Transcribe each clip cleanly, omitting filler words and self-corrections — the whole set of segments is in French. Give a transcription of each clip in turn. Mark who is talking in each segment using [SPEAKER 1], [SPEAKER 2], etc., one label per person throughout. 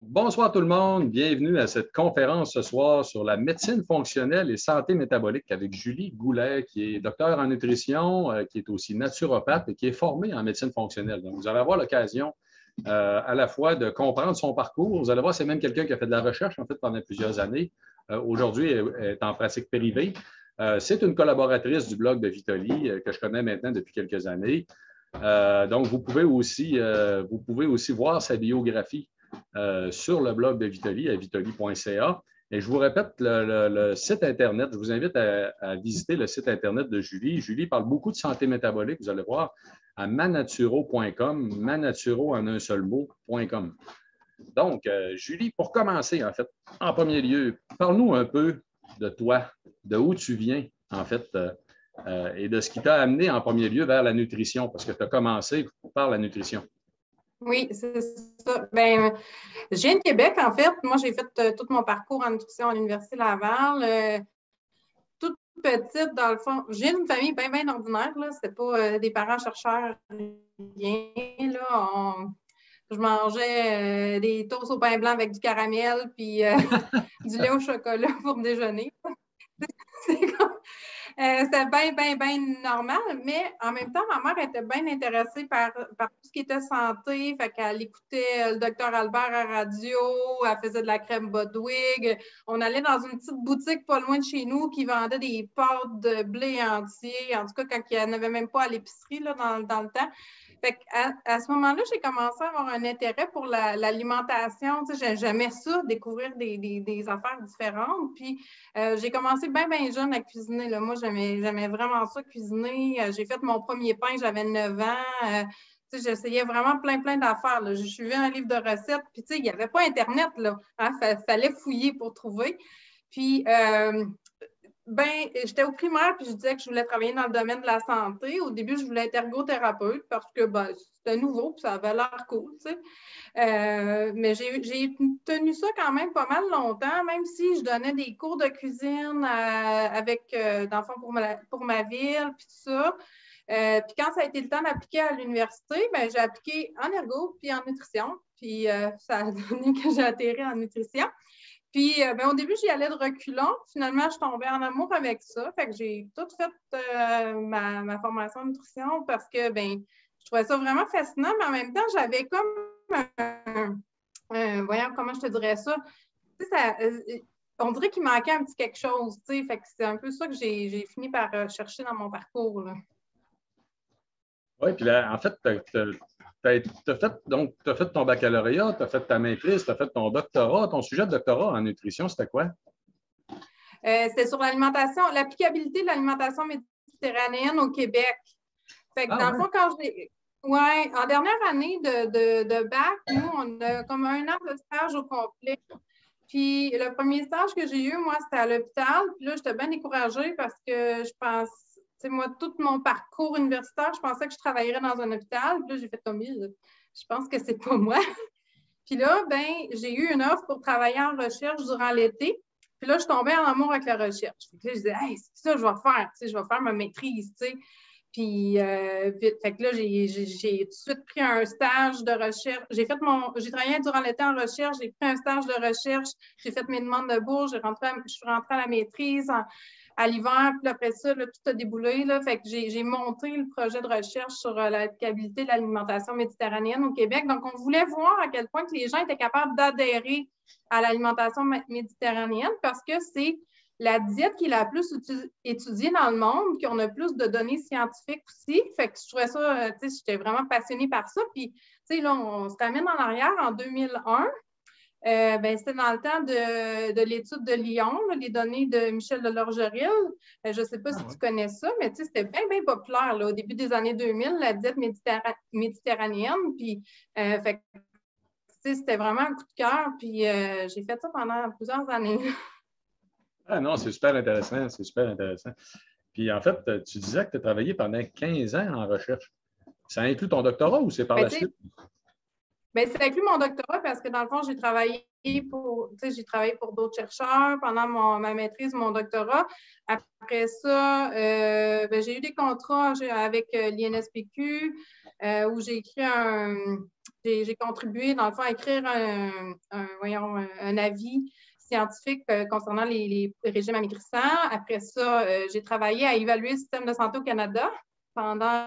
[SPEAKER 1] Bonsoir tout le monde, bienvenue à cette conférence ce soir sur la médecine fonctionnelle et santé métabolique avec Julie Goulet, qui est docteur en nutrition, qui est aussi naturopathe et qui est formée en médecine fonctionnelle. Donc, vous allez avoir l'occasion à la fois de comprendre son parcours. Vous allez voir, c'est même quelqu'un qui a fait de la recherche en fait pendant plusieurs années. Aujourd'hui, elle est en pratique privée. C'est une collaboratrice du blog de Vitoli que je connais maintenant depuis quelques années. Donc, vous pouvez aussi voir sa biographie sur le blog de Vitoli, à vitoli.ca. Et je vous répète le site Internet. Je vous invite à visiter le site Internet de Julie. Julie parle beaucoup de santé métabolique, vous allez voir, à manaturo.com, manaturo en un seul mot.com. Donc, Julie, pour commencer, en fait, en premier lieu, parle-nous un peu de toi, de où tu viens, en fait, et de ce qui t'a amené en premier lieu vers la nutrition, parce que tu as commencé par la nutrition.
[SPEAKER 2] Oui, c'est ça. Ben, je viens de Québec, en fait. Moi, j'ai fait tout mon parcours en nutrition à l'Université Laval. Toute petite, dans le fond. Je viens d'une famille bien, bien ordinaire. C'était pas des parents chercheurs, rien. Je mangeais des toasts au pain blanc avec du caramel puis du lait au chocolat pour déjeuner. C'était bien, bien, bien normal, mais en même temps, ma mère était bien intéressée par tout ce qui était santé. Fait qu'elle écoutait le docteur Albert à radio, elle faisait de la crème Bodwig. On allait dans une petite boutique pas loin de chez nous qui vendait des pâtes de blé entier, en tout cas quand il n'y en avait même pas à l'épicerie dans le temps. Fait à ce moment-là, j'ai commencé à avoir un intérêt pour l'alimentation. J'aimais ça, découvrir des affaires différentes. Puis, j'ai commencé bien, bien jeune à cuisiner. Là. Moi, j'aimais vraiment ça, cuisiner. J'ai fait mon premier pain, j'avais 9 ans. J'essayais vraiment plein d'affaires. Je suivais un livre de recettes. Puis, il n'y avait pas Internet. Fallait fouiller pour trouver. Puis, j'étais au primaire, puis je disais que je voulais travailler dans le domaine de la santé. Au début, je voulais être ergothérapeute parce que c'était nouveau, puis ça avait l'air cool, mais j'ai tenu ça quand même pas mal longtemps, même si je donnais des cours de cuisine avec d'enfants pour ma ville, puis tout ça. Puis quand ça a été le temps d'appliquer à l'université, j'ai appliqué en ergo puis en nutrition. Puis ça a donné que j'ai atterri en nutrition. Puis, au début, j'y allais de reculons. Finalement, je tombais en amour avec ça. Fait que j'ai tout fait ma formation en nutrition parce que, je trouvais ça vraiment fascinant, mais en même temps, j'avais comme voyons, comment je te dirais ça? On dirait qu'il manquait un petit quelque chose, tu sais. Fait que c'est un peu ça que j'ai fini par chercher dans mon parcours, là.
[SPEAKER 1] Oui, puis là, en fait, tu as fait ton baccalauréat, tu as fait ta maîtrise, tu as fait ton doctorat. Ton sujet de doctorat en nutrition, c'était quoi?
[SPEAKER 2] C'était sur l'alimentation, l'applicabilité de l'alimentation méditerranéenne au Québec. Fait que dans le fond, quand j'ai. Oui, en dernière année de bac, nous, on a comme 1 an de stage au complet. Puis le premier stage que j'ai eu, moi, c'était à l'hôpital. Puis là, j'étais bien découragée parce que je pense, tu sais, moi, tout mon parcours universitaire, je pensais que je travaillerais dans un hôpital. Puis là, j'ai fait comme je pense que c'est pas moi. Puis là, j'ai eu une offre pour travailler en recherche durant l'été. Puis là, je tombais en amour avec la recherche. Puis là, je disais, hey, c'est ça que je vais faire. Tu sais, je vais faire ma maîtrise, tu sais. Puis, fait que là, j'ai tout de suite pris un stage de recherche. J'ai travaillé durant l'été en recherche, j'ai pris un stage de recherche, j'ai fait mes demandes de bourse, je suis rentrée à la maîtrise à l'hiver, puis après ça, là, tout a déboulé. Là, fait que j'ai monté le projet de recherche sur l'applicabilité de l'alimentation méditerranéenne au Québec. Donc, on voulait voir à quel point que les gens étaient capables d'adhérer à l'alimentation méditerranéenne parce que c'est la diète qui est la plus étudiée dans le monde, qui on a plus de données scientifiques aussi. Fait que je trouvais ça, tu sais, j'étais vraiment passionnée par ça. Puis, tu sais, là, on se ramène en arrière en 2001. C'était dans le temps de l'étude de Lyon, là, les données de Michel Delorgeril. Je ne sais pas si tu connais ça, mais c'était bien, bien populaire là, au début des années 2000, la diète méditerranéenne. Puis, fait que, c'était vraiment un coup de cœur. Puis, j'ai fait ça pendant plusieurs années.
[SPEAKER 1] Ah non, c'est super intéressant, c'est super intéressant. Puis en fait, tu disais que tu as travaillé pendant 15 ans en recherche. Ça inclut ton doctorat ou c'est par la suite?
[SPEAKER 2] Ça inclut mon doctorat parce que dans le fond, j'ai travaillé pour d'autres chercheurs pendant ma maîtrise, mon doctorat. Après ça, j'ai eu des contrats avec l'INSPQ où j'ai écrit j'ai contribué, dans le fond, à écrire un avis scientifique concernant les régimes amaigrissants. Après ça, j'ai travaillé à évaluer le système de santé au Canada pendant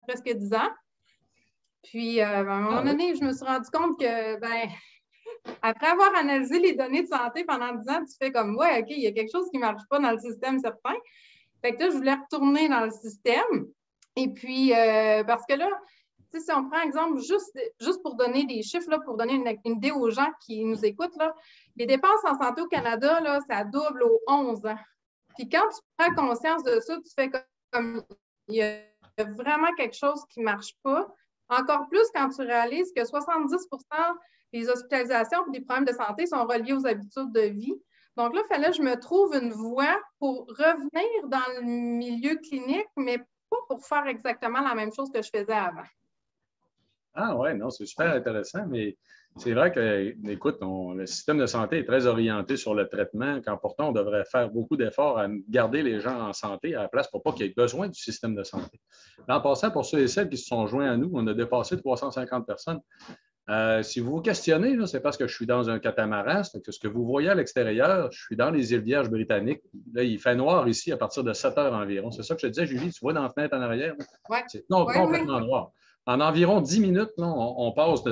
[SPEAKER 2] presque 10 ans. Puis, à un moment donné, je me suis rendu compte que, après avoir analysé les données de santé pendant 10 ans, tu fais comme, ouais, OK, il y a quelque chose qui ne marche pas dans le système certain. Fait que là, je voulais retourner dans le système. Et puis, parce que là, si on prend exemple, juste pour donner des chiffres, là, pour donner une idée aux gens qui nous écoutent, là, les dépenses en santé au Canada, là, ça double aux 11 ans. Puis quand tu prends conscience de ça, tu fais comme il y a vraiment quelque chose qui ne marche pas. Encore plus quand tu réalises que 70 des hospitalisations et des problèmes de santé sont reliés aux habitudes de vie. Donc là, il fallait que je me trouve une voie pour revenir dans le milieu clinique, mais pas pour faire exactement la même chose que je faisais avant.
[SPEAKER 1] Ah ouais, non, c'est super intéressant, mais c'est vrai que, écoute, le système de santé est très orienté sur le traitement, quand pourtant on devrait faire beaucoup d'efforts à garder les gens en santé à la place pour pas qu'il y ait besoin du système de santé. En passant, pour ceux et celles qui se sont joints à nous, on a dépassé 350 personnes. Si vous vous questionnez, c'est parce que je suis dans un catamaran, que ce que vous voyez à l'extérieur, je suis dans les îles Vierges britanniques. Là, il fait noir ici à partir de 7 heures environ. C'est ça que je te disais, Julie, tu vois dans la fenêtre en arrière?
[SPEAKER 2] Oui.
[SPEAKER 1] C'est complètement noir. En environ 10 minutes, là, on passe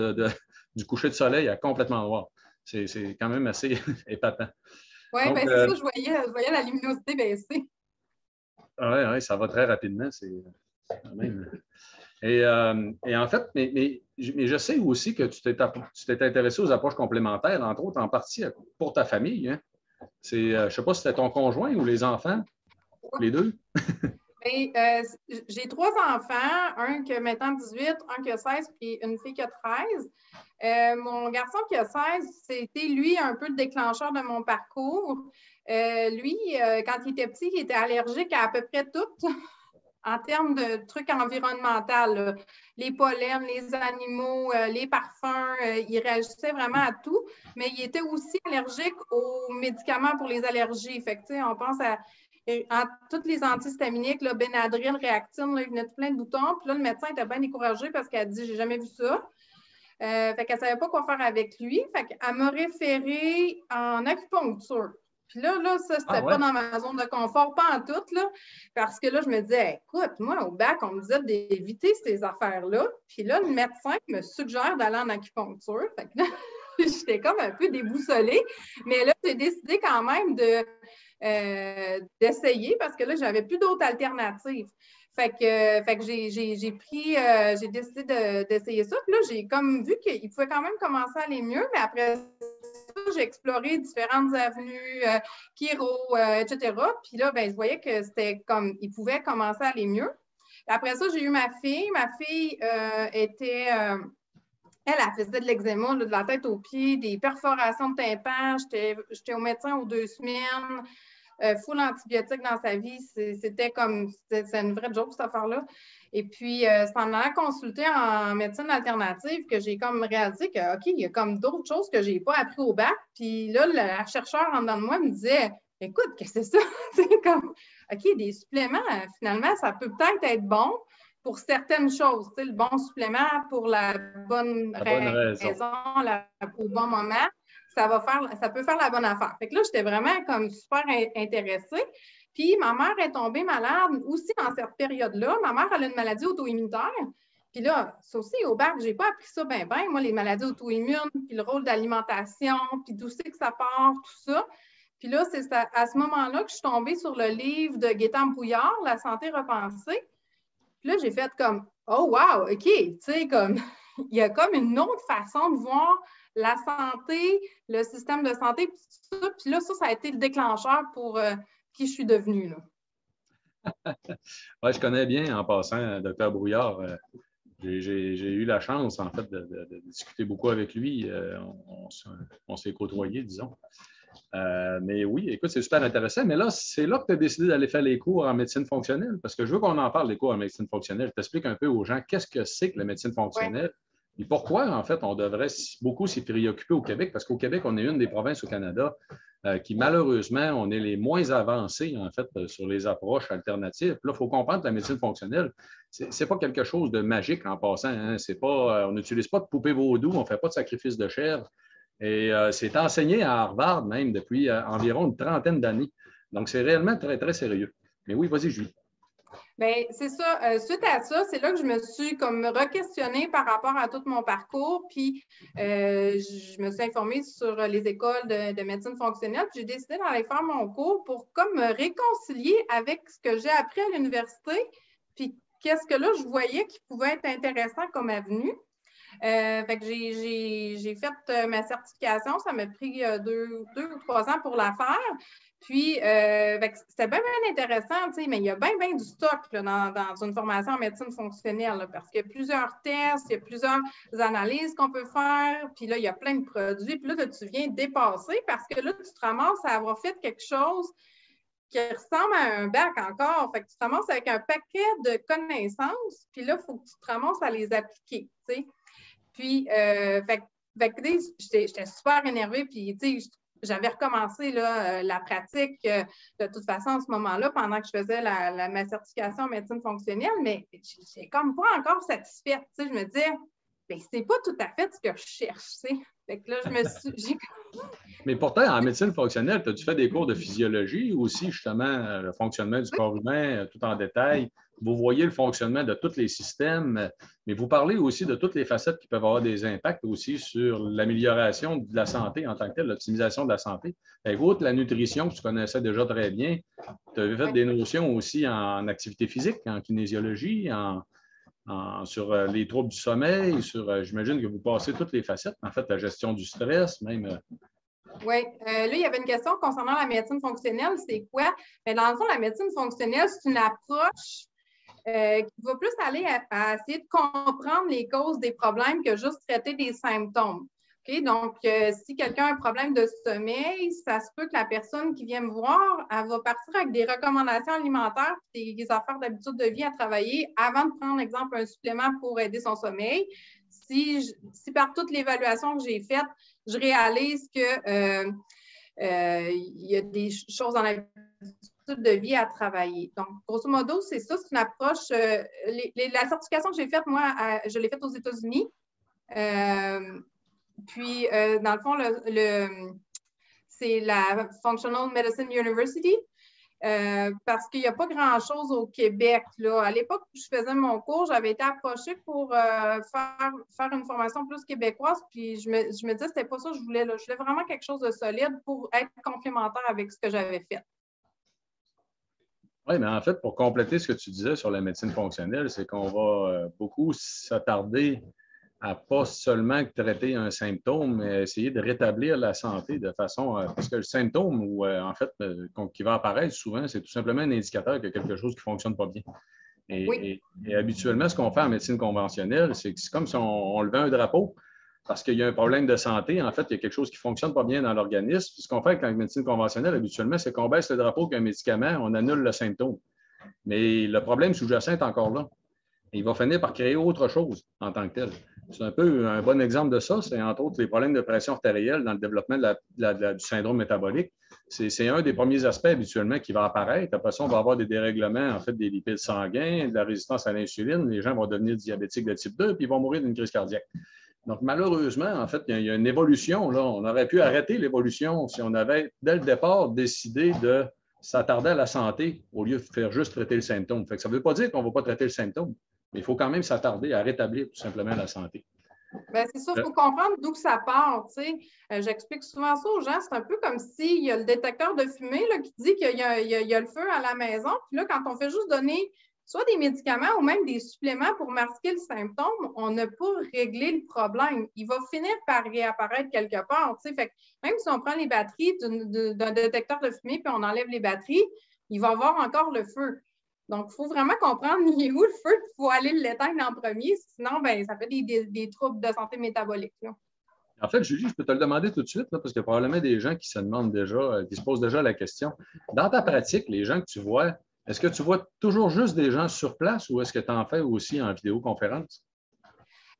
[SPEAKER 1] du coucher de soleil à complètement noir. C'est quand même assez épatant.
[SPEAKER 2] Oui, c'est ça, je voyais la luminosité baisser.
[SPEAKER 1] Oui, ça va très rapidement. C'est quand même... Et en fait, mais je sais aussi que tu t'es intéressé aux approches complémentaires, entre autres en partie pour ta famille. Hein? Je ne sais pas si c'était ton conjoint ou les enfants, les deux.
[SPEAKER 2] J'ai 3 enfants, un qui a maintenant 18, un qui a 16, puis une fille qui a 13. Mon garçon qui a 16, c'était lui un peu le déclencheur de mon parcours. Lui, quand il était petit, il était allergique à peu près tout. En termes de trucs environnementaux, là, les pollens, les animaux, les parfums, il réagissait vraiment à tout, mais il était aussi allergique aux médicaments pour les allergies. Fait que, on pense à toutes les antihistaminiques, là, Benadryl, Réactine, là, il venait de plein de boutons. Puis là, le médecin était bien découragé parce qu'elle a dit « j'ai jamais vu ça ». Fait qu'elle ne savait pas quoi faire avec lui. Fait qu'elle m'a référé en acupuncture. Puis là, ça, c'était pas dans ma zone de confort, pas en tout, là, parce que là, je me disais, écoute, moi, au bac, on me disait d'éviter ces affaires-là. Puis là, le médecin me suggère d'aller en acupuncture. Fait que là, j'étais comme un peu déboussolée. Mais là, j'ai décidé quand même d'essayer parce que là, j'avais plus d'autres alternatives. Fait que j'ai décidé d'essayer ça. Puis là, j'ai comme vu qu'il pouvait quand même commencer à aller mieux, mais après ça, j'ai exploré différentes avenues, chiro, etc. Puis là, je voyais que c'était comme, il pouvait commencer à aller mieux. Et après ça, j'ai eu ma fille. Ma fille était, elle faisait de l'eczéma, de la tête aux pieds, des perforations de tympan. J'étais au médecin aux 2 semaines. Full antibiotiques dans sa vie, c'était une vraie joke, cette affaire-là. Et puis, c'est en allant consulter en médecine alternative que j'ai comme réalisé que, OK, il y a comme d'autres choses que je n'ai pas appris au bac. Puis là, la chercheur en dedans de moi me disait, écoute, qu'est-ce que c'est ça? C'est comme, OK, des suppléments, finalement, ça peut peut-être être bon pour certaines choses. Tu sais, le bon supplément pour la bonne raison, au bon moment. Ça peut faire la bonne affaire. Fait que là, j'étais vraiment comme super intéressée. Puis, ma mère est tombée malade aussi dans cette période-là. Ma mère, elle a une maladie auto-immunitaire. Puis là, ça aussi, au bac, je n'ai pas appris ça bien. Moi, les maladies auto-immunes, puis le rôle d'alimentation, puis d'où c'est que ça part, tout ça. Puis là, c'est à ce moment-là que je suis tombée sur le livre de Gaétan Brouillard, La santé repensée. Puis là, j'ai fait comme, oh wow, OK, tu sais, comme, il y a comme une autre façon de voir la santé, le système de santé, puis tout ça. Puis là, ça a été le déclencheur pour qui je suis devenue, là.
[SPEAKER 1] Oui, je connais bien, en passant, Dr Brouillard. J'ai eu la chance, en fait, de discuter beaucoup avec lui. On s'est côtoyés, disons. Mais oui, écoute, c'est super intéressant. Mais là, c'est là que tu as décidé d'aller faire les cours en médecine fonctionnelle, parce que je veux qu'on en parle des cours en médecine fonctionnelle. Je t'explique un peu aux gens qu'est-ce que c'est que la médecine fonctionnelle et pourquoi, en fait, on devrait beaucoup s'y préoccuper au Québec, parce qu'au Québec, on est une des provinces au Canada qui malheureusement, on est les moins avancés, en fait, sur les approches alternatives. Puis là, il faut comprendre que la médecine fonctionnelle, ce n'est pas quelque chose de magique en passant. Hein. C'est pas, on n'utilise pas de poupée vaudou, on ne fait pas de sacrifice de chèvre. Et c'est enseigné à Harvard même depuis environ une trentaine d'années. Donc, c'est réellement très, très sérieux. Mais oui, vas-y, Julie.
[SPEAKER 2] Bien, c'est ça. Suite à ça, c'est là que je me suis comme re-questionnée par rapport à tout mon parcours. Puis, je me suis informée sur les écoles de médecine fonctionnelle. J'ai décidé d'aller faire mon cours pour comme me réconcilier avec ce que j'ai appris à l'université. Puis, qu'est-ce que là, je voyais qui pouvait être intéressant comme avenue. Fait que j'ai fait ma certification. Ça m'a pris 2 ou 3 ans pour la faire. Puis, c'était bien, bien intéressant, mais il y a bien, bien du stock là, dans une formation en médecine fonctionnelle là, parce qu'il y a plusieurs tests, il y a plusieurs analyses qu'on peut faire, puis là, il y a plein de produits. Puis là, tu viens dépasser parce que là, tu te ramasses à avoir fait quelque chose qui ressemble à un bac encore. Fait que tu te ramasses avec un paquet de connaissances, puis là, il faut que tu te ramasses à les appliquer, tu sais. Puis, j'étais super énervée, puis, tu sais, j'avais recommencé là, la pratique de toute façon à ce moment-là, pendant que je faisais ma certification en médecine fonctionnelle, mais je n'étais comme pas encore satisfaite. Tu sais, je me disais, bien, c'est pas tout à fait ce que je cherche, tu sais. Fait que là,
[SPEAKER 1] Mais pourtant, en médecine fonctionnelle, as-tu fait des cours de physiologie aussi, justement, le fonctionnement du corps humain, tout en détail? Vous voyez le fonctionnement de tous les systèmes, mais vous parlez aussi de toutes les facettes qui peuvent avoir des impacts aussi sur l'amélioration de la santé en tant que telle, l'optimisation de la santé. Outre la nutrition que tu connaissais déjà très bien, tu avais fait des notions aussi en activité physique, en kinésiologie, sur les troubles du sommeil, j'imagine que vous passez toutes les facettes, en fait, la gestion du stress, même.
[SPEAKER 2] Oui, là, il y avait une question concernant la médecine fonctionnelle, c'est quoi? Mais dans le fond, la médecine fonctionnelle, c'est une approche qui va plus aller à essayer de comprendre les causes des problèmes que juste traiter des symptômes. Okay? Donc, si quelqu'un a un problème de sommeil, ça se peut que la personne qui vient me voir, elle va partir avec des recommandations alimentaires et des affaires d'habitude de vie à travailler avant de prendre, exemple, un supplément pour aider son sommeil. Si par toute l'évaluation que j'ai faite, je réalise que il y a des choses dans l'habitude de vie à travailler. Donc, grosso modo, c'est ça, c'est une approche. La certification que j'ai faite, moi, je l'ai faite aux États-Unis. Puis, dans le fond, c'est la Functional Medicine University. Parce qu'il n'y a pas grand-chose au Québec. Là. À l'époque où je faisais mon cours, j'avais été approchée pour faire une formation plus québécoise, puis je me disais que c'était pas ça que je voulais. Là. Je voulais vraiment quelque chose de solide pour être complémentaire avec ce que j'avais fait.
[SPEAKER 1] Oui, mais en fait, pour compléter ce que tu disais sur la médecine fonctionnelle, c'est qu'on va beaucoup s'attarder à pas seulement traiter un symptôme, mais essayer de rétablir la santé de façon... parce que le symptôme, en fait, qui va apparaître souvent, c'est tout simplement un indicateur qu'il y a quelque chose qui ne fonctionne pas bien. Et habituellement, ce qu'on fait en médecine conventionnelle, c'est comme si on levait un drapeau parce qu'il y a un problème de santé. En fait, il y a quelque chose qui ne fonctionne pas bien dans l'organisme. Ce qu'on fait avec la médecine conventionnelle, habituellement, c'est qu'on baisse le drapeau qu'un médicament, on annule le symptôme. Mais le problème sous-jacent est encore là. Et il va finir par créer autre chose en tant que tel. C'est un peu un bon exemple de ça. C'est entre autres les problèmes de pression artérielle dans le développement du syndrome métabolique. C'est un des premiers aspects habituellement qui va apparaître. Après ça, on va avoir des dérèglements, en fait, des lipides sanguins, de la résistance à l'insuline. Les gens vont devenir diabétiques de type 2 puis ils vont mourir d'une crise cardiaque. Donc, malheureusement, en fait, il y a une évolution. Là. On aurait pu arrêter l'évolution si on avait, dès le départ, décidé de s'attarder à la santé au lieu de faire juste traiter le symptôme. Fait que ça ne veut pas dire qu'on ne va pas traiter le symptôme, mais il faut quand même s'attarder à rétablir tout simplement la santé.
[SPEAKER 2] Bien, c'est ça, il faut comprendre d'où ça part. J'explique souvent ça aux gens. C'est un peu comme s'il y a le détecteur de fumée là, qui dit qu'il y a le feu à la maison. Puis là, quand on fait juste donner soit des médicaments ou même des suppléments pour masquer le symptôme, on n'a pas réglé le problème. Il va finir par réapparaître quelque part. Fait que même si on prend les batteries d'un détecteur de fumée puis on enlève les batteries, il va y avoir encore le feu. Donc, il faut vraiment comprendre il est où le feu, il faut aller l'éteindre en premier, sinon, ben, ça fait des troubles de santé métabolique. Là.
[SPEAKER 1] En fait, Julie, je peux te le demander tout de suite, là, parce qu'il y a probablement des gens qui se demandent déjà, qui se posent déjà la question. Dans ta pratique, les gens que tu vois, est-ce que tu vois toujours juste des gens sur place ou est-ce que tu en fais aussi en vidéoconférence?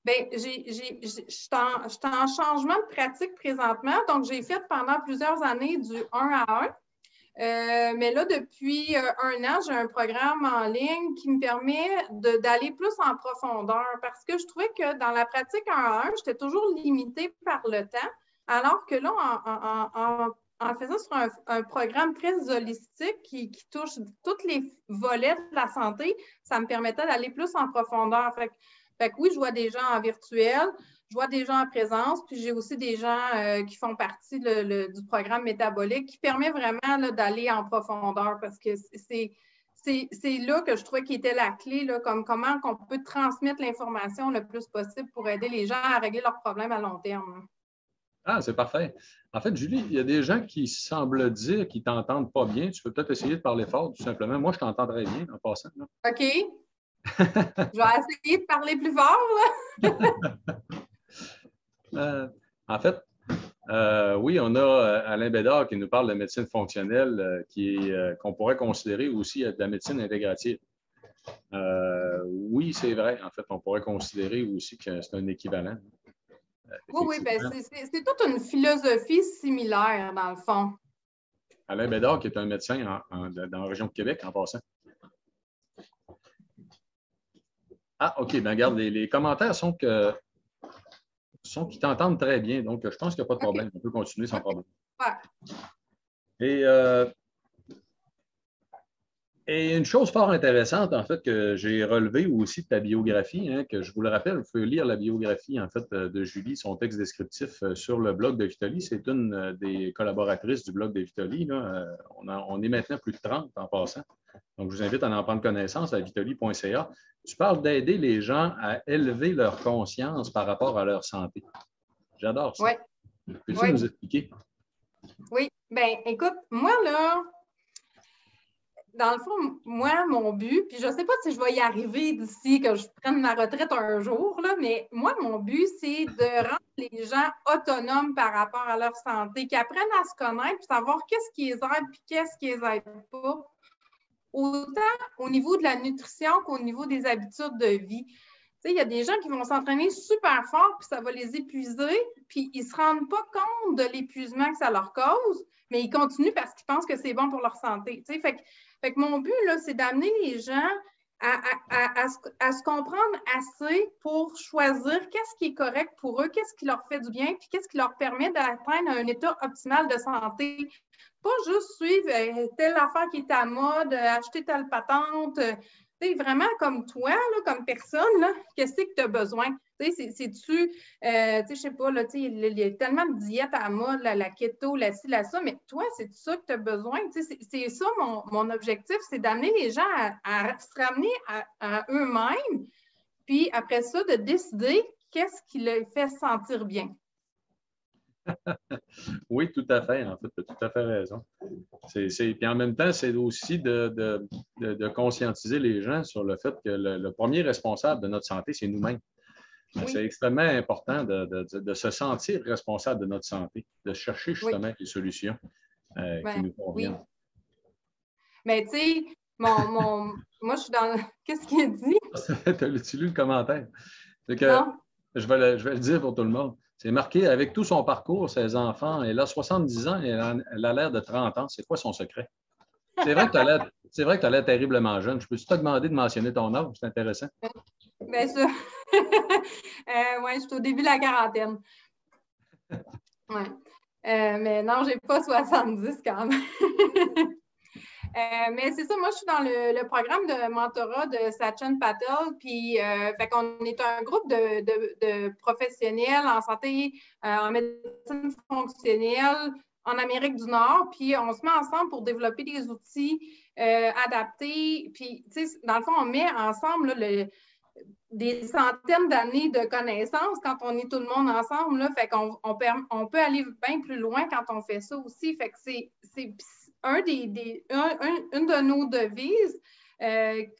[SPEAKER 2] Bien, je suis en changement de pratique présentement. Donc, j'ai fait pendant plusieurs années du 1 à 1. Mais là, depuis 1 an, j'ai un programme en ligne qui me permet d'aller plus en profondeur parce que je trouvais que dans la pratique 1 à 1, j'étais toujours limitée par le temps, alors que là, en faisant sur un programme très holistique qui touche tous les volets de la santé, ça me permettait d'aller plus en profondeur. Fait que oui, je vois des gens en virtuel, je vois des gens en présence, puis j'ai aussi des gens qui font partie du programme métabolique qui permet vraiment d'aller en profondeur parce que c'est là que je trouvais qu'il était la clé, là, comme comment on peut transmettre l'information le plus possible pour aider les gens à régler leurs problèmes à long terme.
[SPEAKER 1] Ah, c'est parfait. En fait, Julie, il y a des gens qui semblent dire qu'ils ne t'entendent pas bien. Tu peux peut-être essayer de parler fort, tout simplement. Moi, je t'entends très bien en passant. Là.
[SPEAKER 2] OK. Je vais essayer de parler plus fort.
[SPEAKER 1] En fait, oui, on a Alain Bédard qui nous parle de médecine fonctionnelle qu'on pourrait considérer aussi de la médecine intégrative. Oui, c'est vrai. En fait, on pourrait considérer aussi que c'est un équivalent.
[SPEAKER 2] Oui, ben c'est toute une philosophie similaire, dans le fond.
[SPEAKER 1] Alain Bédard, qui est un médecin dans la région de Québec, en passant. Ah, OK. Bien, regarde, les commentaires sont qu'ils t'entendent très bien. Donc, je pense qu'il n'y a pas de problème. On peut continuer sans problème. Ouais. Et une chose fort intéressante, en fait, que j'ai relevée aussi de ta biographie, hein, que je vous le rappelle, vous pouvez lire la biographie, en fait, de Julie, son texte descriptif sur le blog de Vitali. C'est une des collaboratrices du blog de Vitali. Là. On est maintenant plus de 30 en passant. Donc, je vous invite à en prendre connaissance à vitali.ca. Tu parles d'aider les gens à élever leur conscience par rapport à leur santé. J'adore ça.
[SPEAKER 2] Oui.
[SPEAKER 1] Peux-tu nous expliquer?
[SPEAKER 2] Oui. Bien, écoute, moi, là, dans le fond, moi, mon but, puis je ne sais pas si je vais y arriver d'ici que je prenne ma retraite un jour, là, mais moi, mon but, c'est de rendre les gens autonomes par rapport à leur santé, qu'ils apprennent à se connaître, puis savoir qu'est-ce qui les aide, puis qu'est-ce qui les aide pas. Autant au niveau de la nutrition qu'au niveau des habitudes de vie. Tu sais, il y a des gens qui vont s'entraîner super fort, puis ça va les épuiser, puis ils ne se rendent pas compte de l'épuisement que ça leur cause, mais ils continuent parce qu'ils pensent que c'est bon pour leur santé. Tu sais, fait que mon but, là, c'est d'amener les gens à se comprendre assez pour choisir qu'est-ce qui est correct pour eux, qu'est-ce qui leur fait du bien, puis qu'est-ce qui leur permet d'atteindre un état optimal de santé. Pas juste suivre telle affaire qui est à mode, acheter telle patente. Vraiment comme toi, là, comme personne, qu'est-ce que tu as besoin? C'est-tu, je sais pas, là, il y a tellement de diètes à mode, la keto, la ci, la ça, mais toi, c'est ça que tu as besoin? C'est ça mon objectif, c'est d'amener les gens à se ramener à eux-mêmes, puis après ça, de décider qu'est-ce qui les fait sentir bien.
[SPEAKER 1] Oui, tout à fait. En fait, tu as tout à fait raison. Puis en même temps, c'est aussi de conscientiser les gens sur le fait que le premier responsable de notre santé, c'est nous-mêmes. Oui. C'est extrêmement important de se sentir responsable de notre santé, de chercher justement des solutions qui nous conviennent. Oui.
[SPEAKER 2] Mais tu sais, moi, je suis dans... Qu'est-ce qu'il a dit?
[SPEAKER 1] Tu lu le commentaire? Que, non. Je vais le dire pour tout le monde. C'est marqué, avec tout son parcours, ses enfants, elle a 70 ans et elle a l'air de 30 ans. C'est quoi son secret? C'est vrai que tu as l'air terriblement jeune. Je peux-tu te demander de mentionner ton âge? C'est intéressant.
[SPEAKER 2] Bien sûr. Oui, je suis au début de la quarantaine. Ouais. Mais non, je n'ai pas 70 quand même. Mais c'est ça, moi, je suis dans le programme de mentorat de Sachin Patel, puis fait qu'on est un groupe de professionnels en santé, en médecine fonctionnelle en Amérique du Nord, puis on se met ensemble pour développer des outils adaptés, puis, tu sais, dans le fond, on met ensemble là, des centaines d'années de connaissances quand on est tout le monde ensemble, là, fait qu'on peut aller bien plus loin quand on fait ça aussi, fait que c'est une de nos devises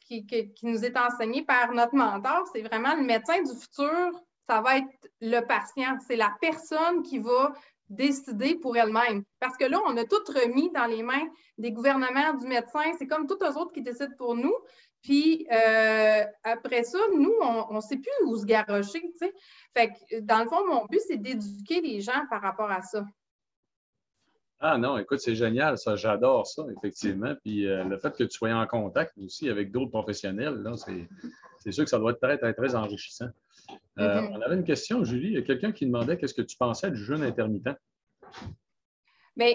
[SPEAKER 2] qui nous est enseignée par notre mentor, c'est vraiment le médecin du futur, ça va être le patient. C'est la personne qui va décider pour elles-mêmes. Parce que là, on a tout remis dans les mains des gouvernements, du médecin. C'est comme tous eux autres qui décident pour nous. Puis après ça, nous, on ne sait plus où se garrocher, tu sais. Fait que, dans le fond, mon but, c'est d'éduquer les gens par rapport à ça.
[SPEAKER 1] Ah non, écoute, c'est génial, ça. J'adore ça, effectivement. Puis le fait que tu sois en contact aussi avec d'autres professionnels, là, c'est sûr que ça doit être très, très, très enrichissant. On avait une question, Julie. Il y a quelqu'un qui demandait qu'est-ce que tu pensais du jeûne intermittent?
[SPEAKER 2] Bien,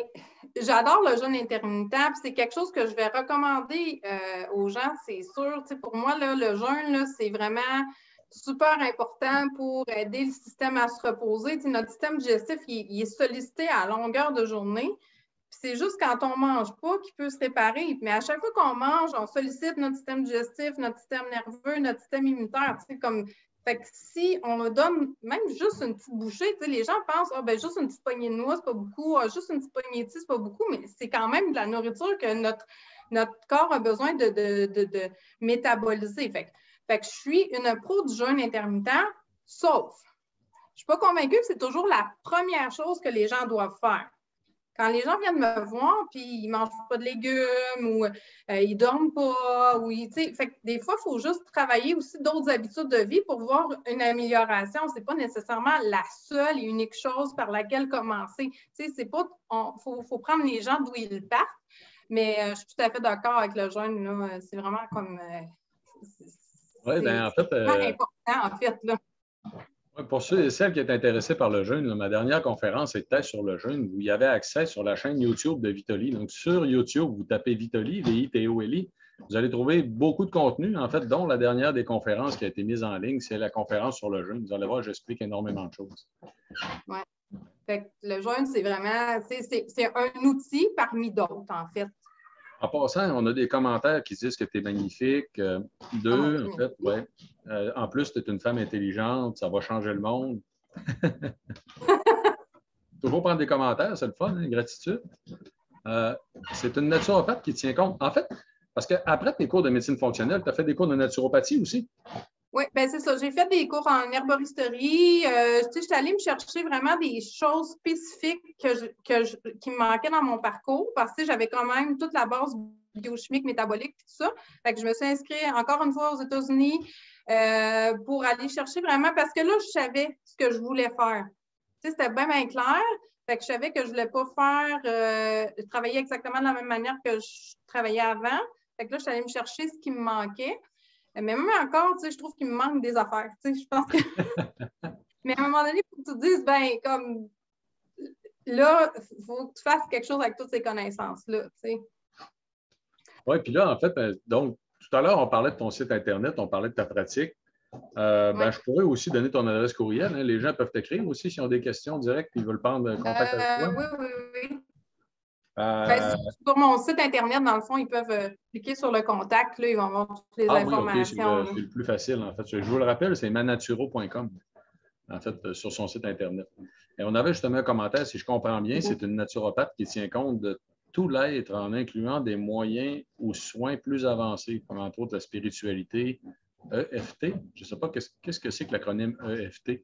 [SPEAKER 2] j'adore le jeûne intermittent. C'est quelque chose que je vais recommander aux gens, c'est sûr. Tu sais, pour moi, là, le jeûne, là, c'est vraiment super important pour aider le système à se reposer. Tu sais, notre système digestif, il est sollicité à longueur de journée. C'est juste quand on ne mange pas qu'il peut se réparer. Mais à chaque fois qu'on mange, on sollicite notre système digestif, notre système nerveux, notre système immunitaire. Tu sais, comme... Fait que si on donne même juste une petite bouchée, tu sais, les gens pensent, ah, ben, juste une petite poignée de noix, c'est pas beaucoup, ah, juste une petite poignée de ci, c'est pas beaucoup, mais c'est quand même de la nourriture que notre corps a besoin de métaboliser. Fait que je suis une pro du jeûne intermittent, sauf, je ne suis pas convaincue que c'est toujours la première chose que les gens doivent faire. Quand les gens viennent me voir, puis ils ne mangent pas de légumes ou ils ne dorment pas, ou fait que des fois, il faut juste travailler aussi d'autres habitudes de vie pour voir une amélioration. Ce n'est pas nécessairement la seule et unique chose par laquelle commencer. C'est pas, faut prendre les gens d'où ils partent, mais je suis tout à fait d'accord avec le jeûne. Là, c'est vraiment comme...
[SPEAKER 1] Oui, bien, en fait...
[SPEAKER 2] important, en fait, là.
[SPEAKER 1] Pour ceux et celles qui sont intéressés par le jeûne, là, ma dernière conférence était sur le jeûne. Vous y avez accès sur la chaîne YouTube de Vitoli. Donc, sur YouTube, vous tapez Vitoli, V-I-T-O-L-I. Vous allez trouver beaucoup de contenu, en fait, dont la dernière des conférences qui a été mise en ligne, c'est la conférence sur le jeûne. Vous allez voir, j'explique énormément de choses.
[SPEAKER 2] Oui. Le jeûne, c'est vraiment, c'est un outil parmi d'autres, en fait.
[SPEAKER 1] En passant, on a des commentaires qui disent que tu es magnifique. En fait, ouais. En plus, tu es une femme intelligente, ça va changer le monde. Toujours prendre des commentaires, c'est le fun, hein, gratitude. C'est une naturopathe qui tient compte. En fait, parce qu'après tes cours de médecine fonctionnelle, tu as fait des cours de naturopathie aussi.
[SPEAKER 2] Oui, bien c'est ça. J'ai fait des cours en herboristerie. Je suis allée me chercher vraiment des choses spécifiques qui me manquaient dans mon parcours parce que j'avais quand même toute la base biochimique, métabolique et tout ça. Fait que je me suis inscrite encore une fois aux États-Unis pour aller chercher vraiment parce que là, je savais ce que je voulais faire. Tu sais, c'était bien clair. Fait que je savais que je ne voulais pas travailler exactement de la même manière que je travaillais avant. Fait que là, je suis allée me chercher ce qui me manquait. Mais même encore, tu sais, je trouve qu'il me manque des affaires. Tu sais, je pense que. Mais à un moment donné, il faut que tu te dises, ben, comme là, il faut que tu fasses quelque chose avec toutes ces connaissances-là. Tu sais.
[SPEAKER 1] Oui, puis là, en fait, donc, tout à l'heure, on parlait de ton site Internet, on parlait de ta pratique. Ben, je pourrais aussi donner ton adresse courriel. Hein. Les gens peuvent t'écrire aussi s'ils ont des questions directes et ils veulent prendre contact avec toi.
[SPEAKER 2] Oui. Ben, sur mon site Internet, dans le fond, ils peuvent cliquer sur le contact. Là, ils vont avoir toutes les informations.
[SPEAKER 1] Oui, c'est le plus facile, en fait. Je vous le rappelle, c'est manaturo.com, en fait, sur son site Internet. Et on avait justement un commentaire, si je comprends bien, c'est une naturopathe qui tient compte de tout l'être en incluant des moyens aux soins plus avancés, comme entre autres la spiritualité, EFT. Je ne sais pas qu'est-ce que c'est que l'acronyme EFT.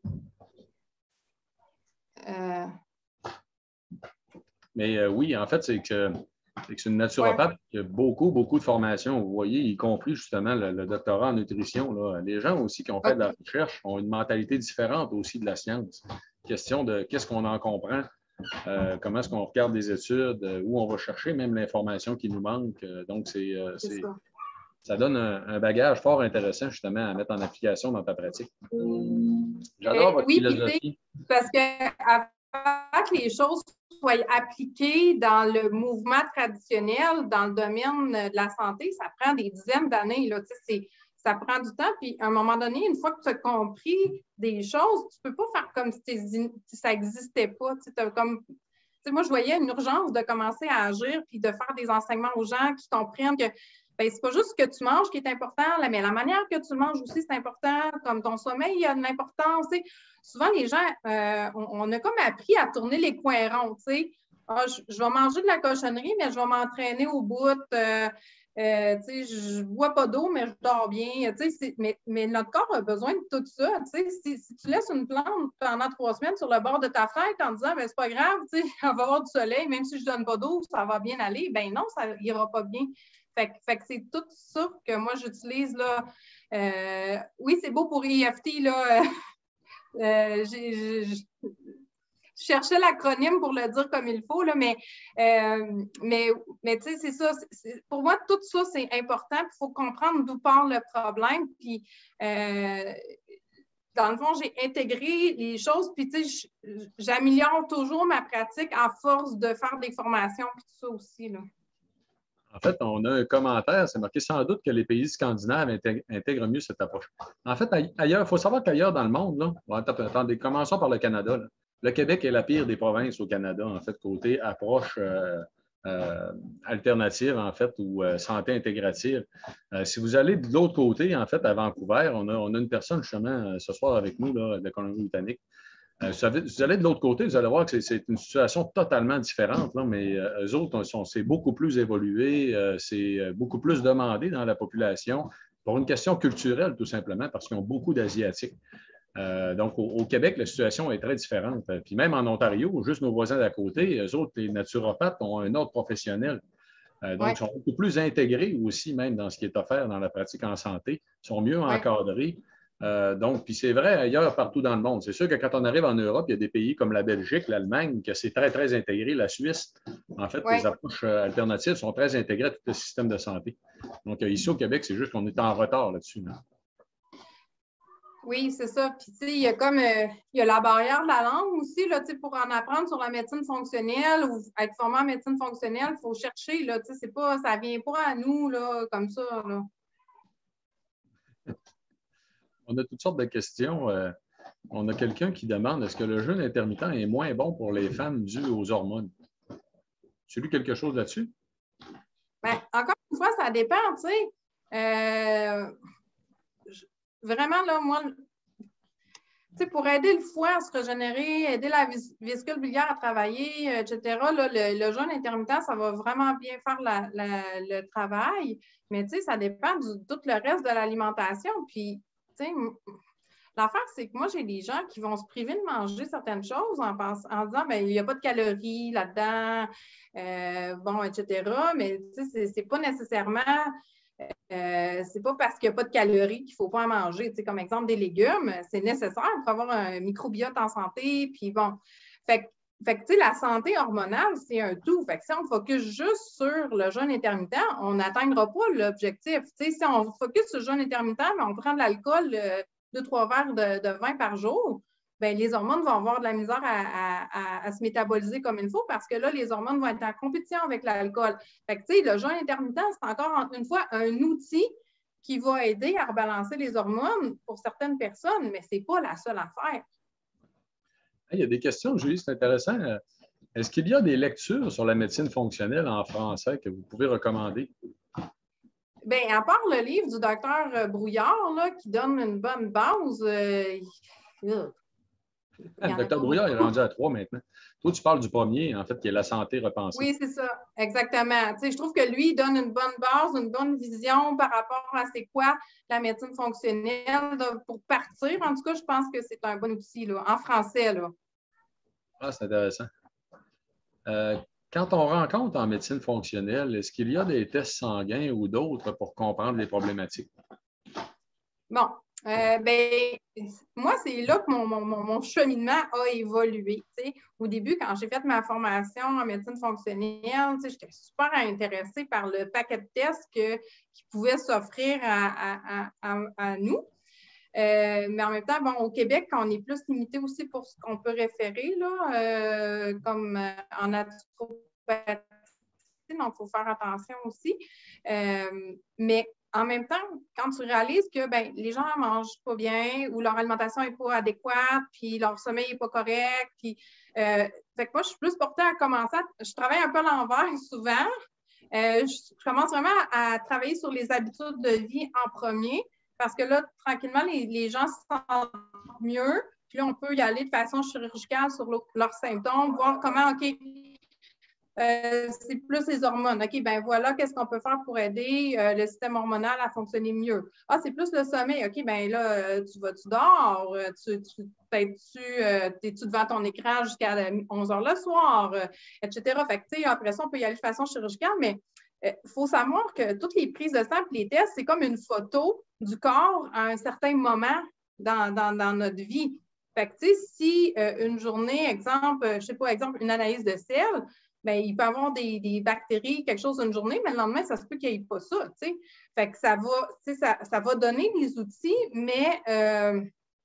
[SPEAKER 1] Mais oui, en fait, c'est que c'est une naturopathe qui a beaucoup, beaucoup de formations. Vous voyez, y compris justement le doctorat en nutrition. Là. Les gens aussi qui ont fait de la recherche ont une mentalité différente aussi de la science. Question de qu'est-ce qu'on en comprend, comment est-ce qu'on regarde des études, où on va chercher même l'information qui nous manque. Donc, ça donne un bagage fort intéressant justement à mettre en application dans ta pratique. J'adore votre philosophie.
[SPEAKER 2] Parce qu'avant que les choses soient appliquées dans le mouvement traditionnel, dans le domaine de la santé, ça prend des dizaines d'années. Là. Ça prend du temps. Puis, à un moment donné, une fois que tu as compris des choses, tu ne peux pas faire comme si ça n'existait pas. Moi, je voyais une urgence de commencer à agir puis de faire des enseignements aux gens qui comprennent que ben, c'est pas juste ce que tu manges qui est important, là, mais la manière que tu manges aussi, c'est important. Comme ton sommeil, il y a de l'importance. Souvent, les gens, on a comme appris à tourner les coins ronds. Je vais manger de la cochonnerie, mais je vais m'entraîner au bout. Je ne bois pas d'eau, mais je dors bien. Mais notre corps a besoin de tout ça. Si tu laisses une plante pendant 3 semaines sur le bord de ta fenêtre en disant c'est pas grave, elle va avoir du soleil, même si je ne donne pas d'eau, ça va bien aller, ben non, ça n'ira pas bien. Fait que c'est tout ça que moi j'utilise là. Oui, c'est beau pour EFT, là. Je cherchais l'acronyme pour le dire comme il faut, là, mais tu sais, c'est ça. Pour moi, tout ça, c'est important. Il faut comprendre d'où part le problème. Puis, dans le fond, j'ai intégré les choses. Puis, tu sais, j'améliore toujours ma pratique à force de faire des formations, puis tout ça aussi, là.
[SPEAKER 1] En fait, on a un commentaire, c'est marqué sans doute que les pays scandinaves intègrent mieux cette approche. En fait, ailleurs, il faut savoir qu'ailleurs dans le monde, là, attendez, commençons par le Canada. Là. Le Québec est la pire des provinces au Canada, en fait, côté approche alternative, en fait, ou santé intégrative. Si vous allez de l'autre côté, en fait, à Vancouver, on a une personne justement ce soir avec nous, là, de la Colombie-Britannique. Vous allez de l'autre côté, vous allez voir que c'est une situation totalement différente, là, mais eux autres, c'est beaucoup plus évolué, c'est beaucoup plus demandé dans la population pour une question culturelle, tout simplement, parce qu'ils ont beaucoup d'Asiatiques. Donc, au Québec, la situation est très différente. Puis même en Ontario, juste nos voisins d'à côté, eux autres, les naturopathes ont un ordre professionnel. Donc, ils sont beaucoup plus intégrés aussi, même dans ce qui est offert dans la pratique en santé. Ils sont mieux encadrés. Donc, puis c'est vrai ailleurs, partout dans le monde. C'est sûr que quand on arrive en Europe, il y a des pays comme la Belgique, l'Allemagne, que c'est très, très intégré. La Suisse, en fait, les approches alternatives sont très intégrées à tout le système de santé. Donc, ici au Québec, c'est juste qu'on est en retard là-dessus. Là.
[SPEAKER 2] Oui, c'est ça. Puis, tu sais, il y a comme il y a la barrière de la langue aussi, là, tu sais, pour en apprendre sur la médecine fonctionnelle ou être formé en médecine fonctionnelle, il faut chercher, là, tu sais, c'est pas, ça vient pas à nous, là, comme ça, là.
[SPEAKER 1] On a toutes sortes de questions. On a quelqu'un qui demande est-ce que le jeûne intermittent est moins bon pour les femmes dû aux hormones? Tu as lu quelque chose là-dessus?
[SPEAKER 2] Bien, encore une fois, ça dépend, tu sais. Vraiment, là, moi, tu sais, pour aider le foie à se régénérer, aider la vésicule biliaire à travailler, etc., là, le jeûne intermittent, ça va vraiment bien faire le travail. Mais, tu sais, ça dépend de tout le reste de l'alimentation. Puis, tu sais, l'affaire, c'est que moi, j'ai des gens qui vont se priver de manger certaines choses en disant, bien, il n'y a pas de calories là-dedans, bon, etc. Mais, tu sais, c'est pas nécessairement... c'est pas parce qu'il n'y a pas de calories qu'il ne faut pas en manger. Tu sais, comme exemple, des légumes, c'est nécessaire pour avoir un microbiote en santé. Puis bon, fait que tu sais, la santé hormonale, c'est un tout. Fait que si on focus juste sur le jeûne intermittent, on n'atteindra pas l'objectif. Tu sais, si on focus sur le jeûne intermittent, mais on prend de l'alcool, 2-3 verres de vin par jour, bien, les hormones vont avoir de la misère à se métaboliser comme il faut parce que là, les hormones vont être en compétition avec l'alcool. Fait que, tu sais, le jeûne intermittent, c'est encore une fois un outil qui va aider à rebalancer les hormones pour certaines personnes, mais ce n'est pas la seule affaire.
[SPEAKER 1] Il y a des questions, Julie, c'est intéressant. Est-ce qu'il y a des lectures sur la médecine fonctionnelle en français que vous pouvez recommander?
[SPEAKER 2] Bien, à part le livre du docteur Brouillard, là, qui donne une bonne base,
[SPEAKER 1] le docteur Brouillard est rendu à 3 maintenant. Toi, tu parles du premier, en fait, qui est la santé repensée.
[SPEAKER 2] Oui, c'est ça, exactement. Tu sais, je trouve que lui, il donne une bonne base, une bonne vision par rapport à c'est quoi la médecine fonctionnelle. Pour partir, en tout cas, je pense que c'est un bon outil, là, en français. Là.
[SPEAKER 1] Ah, c'est intéressant. Quand on rencontre en médecine fonctionnelle, est-ce qu'il y a des tests sanguins ou d'autres pour comprendre les problématiques?
[SPEAKER 2] Bon, ben, moi, c'est là que mon cheminement a évolué. T'sais. Au début, quand j'ai fait ma formation en médecine fonctionnelle, j'étais super intéressée par le paquet de tests qui pouvait s'offrir à nous. Mais en même temps, bon, au Québec, on est plus limité aussi pour ce qu'on peut référer, là, comme en naturopathie, donc il faut faire attention aussi. Mais en même temps, quand tu réalises que ben, les gens ne mangent pas bien ou leur alimentation n'est pas adéquate, puis leur sommeil n'est pas correct, puis fait que moi, je suis plus portée à commencer. Je travaille un peu à l'envers souvent. Je commence vraiment à travailler sur les habitudes de vie en premier, parce que là, tranquillement, les gens se sentent mieux. Puis là, on peut y aller de façon chirurgicale sur leurs symptômes, voir comment, OK, C'est plus les hormones. OK, ben voilà, qu'est-ce qu'on peut faire pour aider le système hormonal à fonctionner mieux? Ah, c'est plus le sommeil. OK, ben là, tu dors, es-tu devant ton écran jusqu'à 11 heures le soir, etc. Fait que, tu sais, après ça, on peut y aller de façon chirurgicale, mais il faut savoir que toutes les prises de sang et les tests, c'est comme une photo du corps à un certain moment dans notre vie. Fait que, tu sais, si une journée, exemple, je sais pas, exemple, une analyse de sel, bien, il peut y avoir des bactéries, quelque chose une journée, mais le lendemain, ça se peut qu'il n'y ait pas ça, tu sais. Fait que ça va donner des outils, mais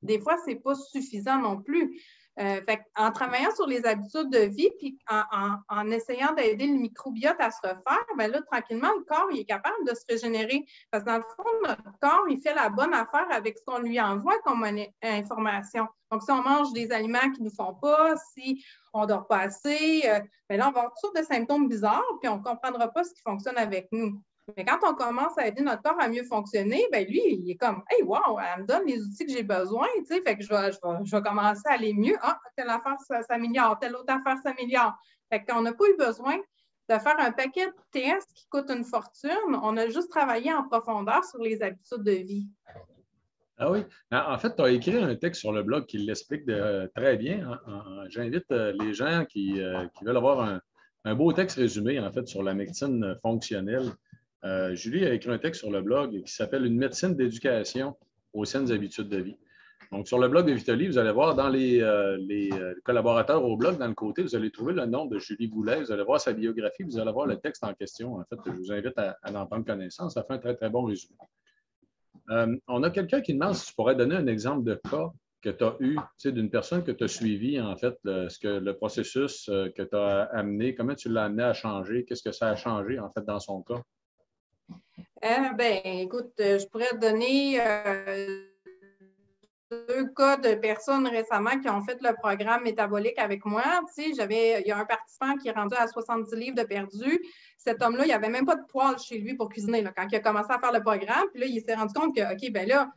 [SPEAKER 2] des fois, ce n'est pas suffisant non plus. Fait en travaillant sur les habitudes de vie, puis en essayant d'aider le microbiote à se refaire, bien là, tranquillement, le corps il est capable de se régénérer. Parce que dans le fond, notre corps, il fait la bonne affaire avec ce qu'on lui envoie comme information. Donc, si on mange des aliments qui ne nous font pas, si on ne dort pas assez, bien là, on va avoir toutes sortes de symptômes bizarres, puis on ne comprendra pas ce qui fonctionne avec nous. Mais quand on commence à aider notre corps à mieux fonctionner, bien lui, il est comme « Hey, wow, elle me donne les outils que j'ai besoin, tu sais, fait que je vais commencer à aller mieux. Ah, telle affaire s'améliore, telle autre affaire s'améliore. » Fait qu'on n'a pas eu besoin de faire un paquet de tests qui coûtent une fortune. On a juste travaillé en profondeur sur les habitudes de vie.
[SPEAKER 1] Ah oui. En fait, tu as écrit un texte sur le blog qui l'explique très bien. J'invite les gens qui veulent avoir un beau texte résumé, en fait, sur la médecine fonctionnelle. Julie a écrit un texte sur le blog qui s'appelle « Une médecine d'éducation aux saines habitudes de vie ». Donc, sur le blog de Vitali, vous allez voir dans les collaborateurs au blog, dans le côté, vous allez trouver le nom de Julie Goulet, vous allez voir sa biographie, vous allez voir le texte en question. En fait, je vous invite à en prendre connaissance. Ça fait un très, très bon résumé. On a quelqu'un qui demande si tu pourrais donner un exemple de cas que tu as eu, d'une personne que tu as suivie, en fait, le processus que tu as amené, comment tu l'as amené à changer, qu'est-ce que ça a changé, en fait, dans son cas?
[SPEAKER 2] Ben, écoute, je pourrais te donner 2 cas de personnes récemment qui ont fait le programme métabolique avec moi. Tu sais, il y a un participant qui est rendu à 70 livres de perdu. Cet homme-là, il n'y avait même pas de poêle chez lui pour cuisiner là, quand il a commencé à faire le programme. Puis là, il s'est rendu compte que, OK, ben là,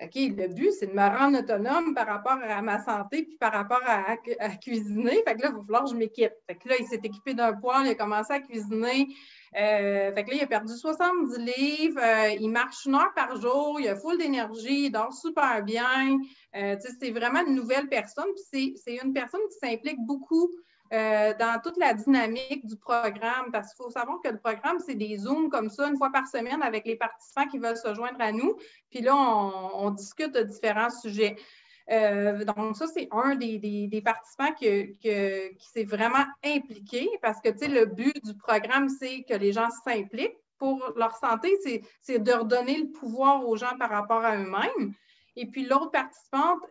[SPEAKER 2] OK, le but, c'est de me rendre autonome par rapport à ma santé puis par rapport à cuisiner. Fait que là, il va falloir que je m'équipe. Fait que là, il s'est équipé d'un poêle, il a commencé à cuisiner. Fait que là, il a perdu 70 livres. Il marche 1 heure par jour. Il a full d'énergie. Il dort super bien. C'est vraiment une nouvelle personne. Puis c'est une personne qui s'implique beaucoup dans toute la dynamique du programme, parce qu'il faut savoir que le programme, c'est des Zooms comme ça, 1 fois par semaine avec les participants qui veulent se joindre à nous. Puis là, on discute de différents sujets. Donc, ça, c'est un des participants qui s'est vraiment impliqué parce que, tu sais, le but du programme, c'est que les gens s'impliquent pour leur santé, c'est de redonner le pouvoir aux gens par rapport à eux-mêmes. Et puis, l'autre participante,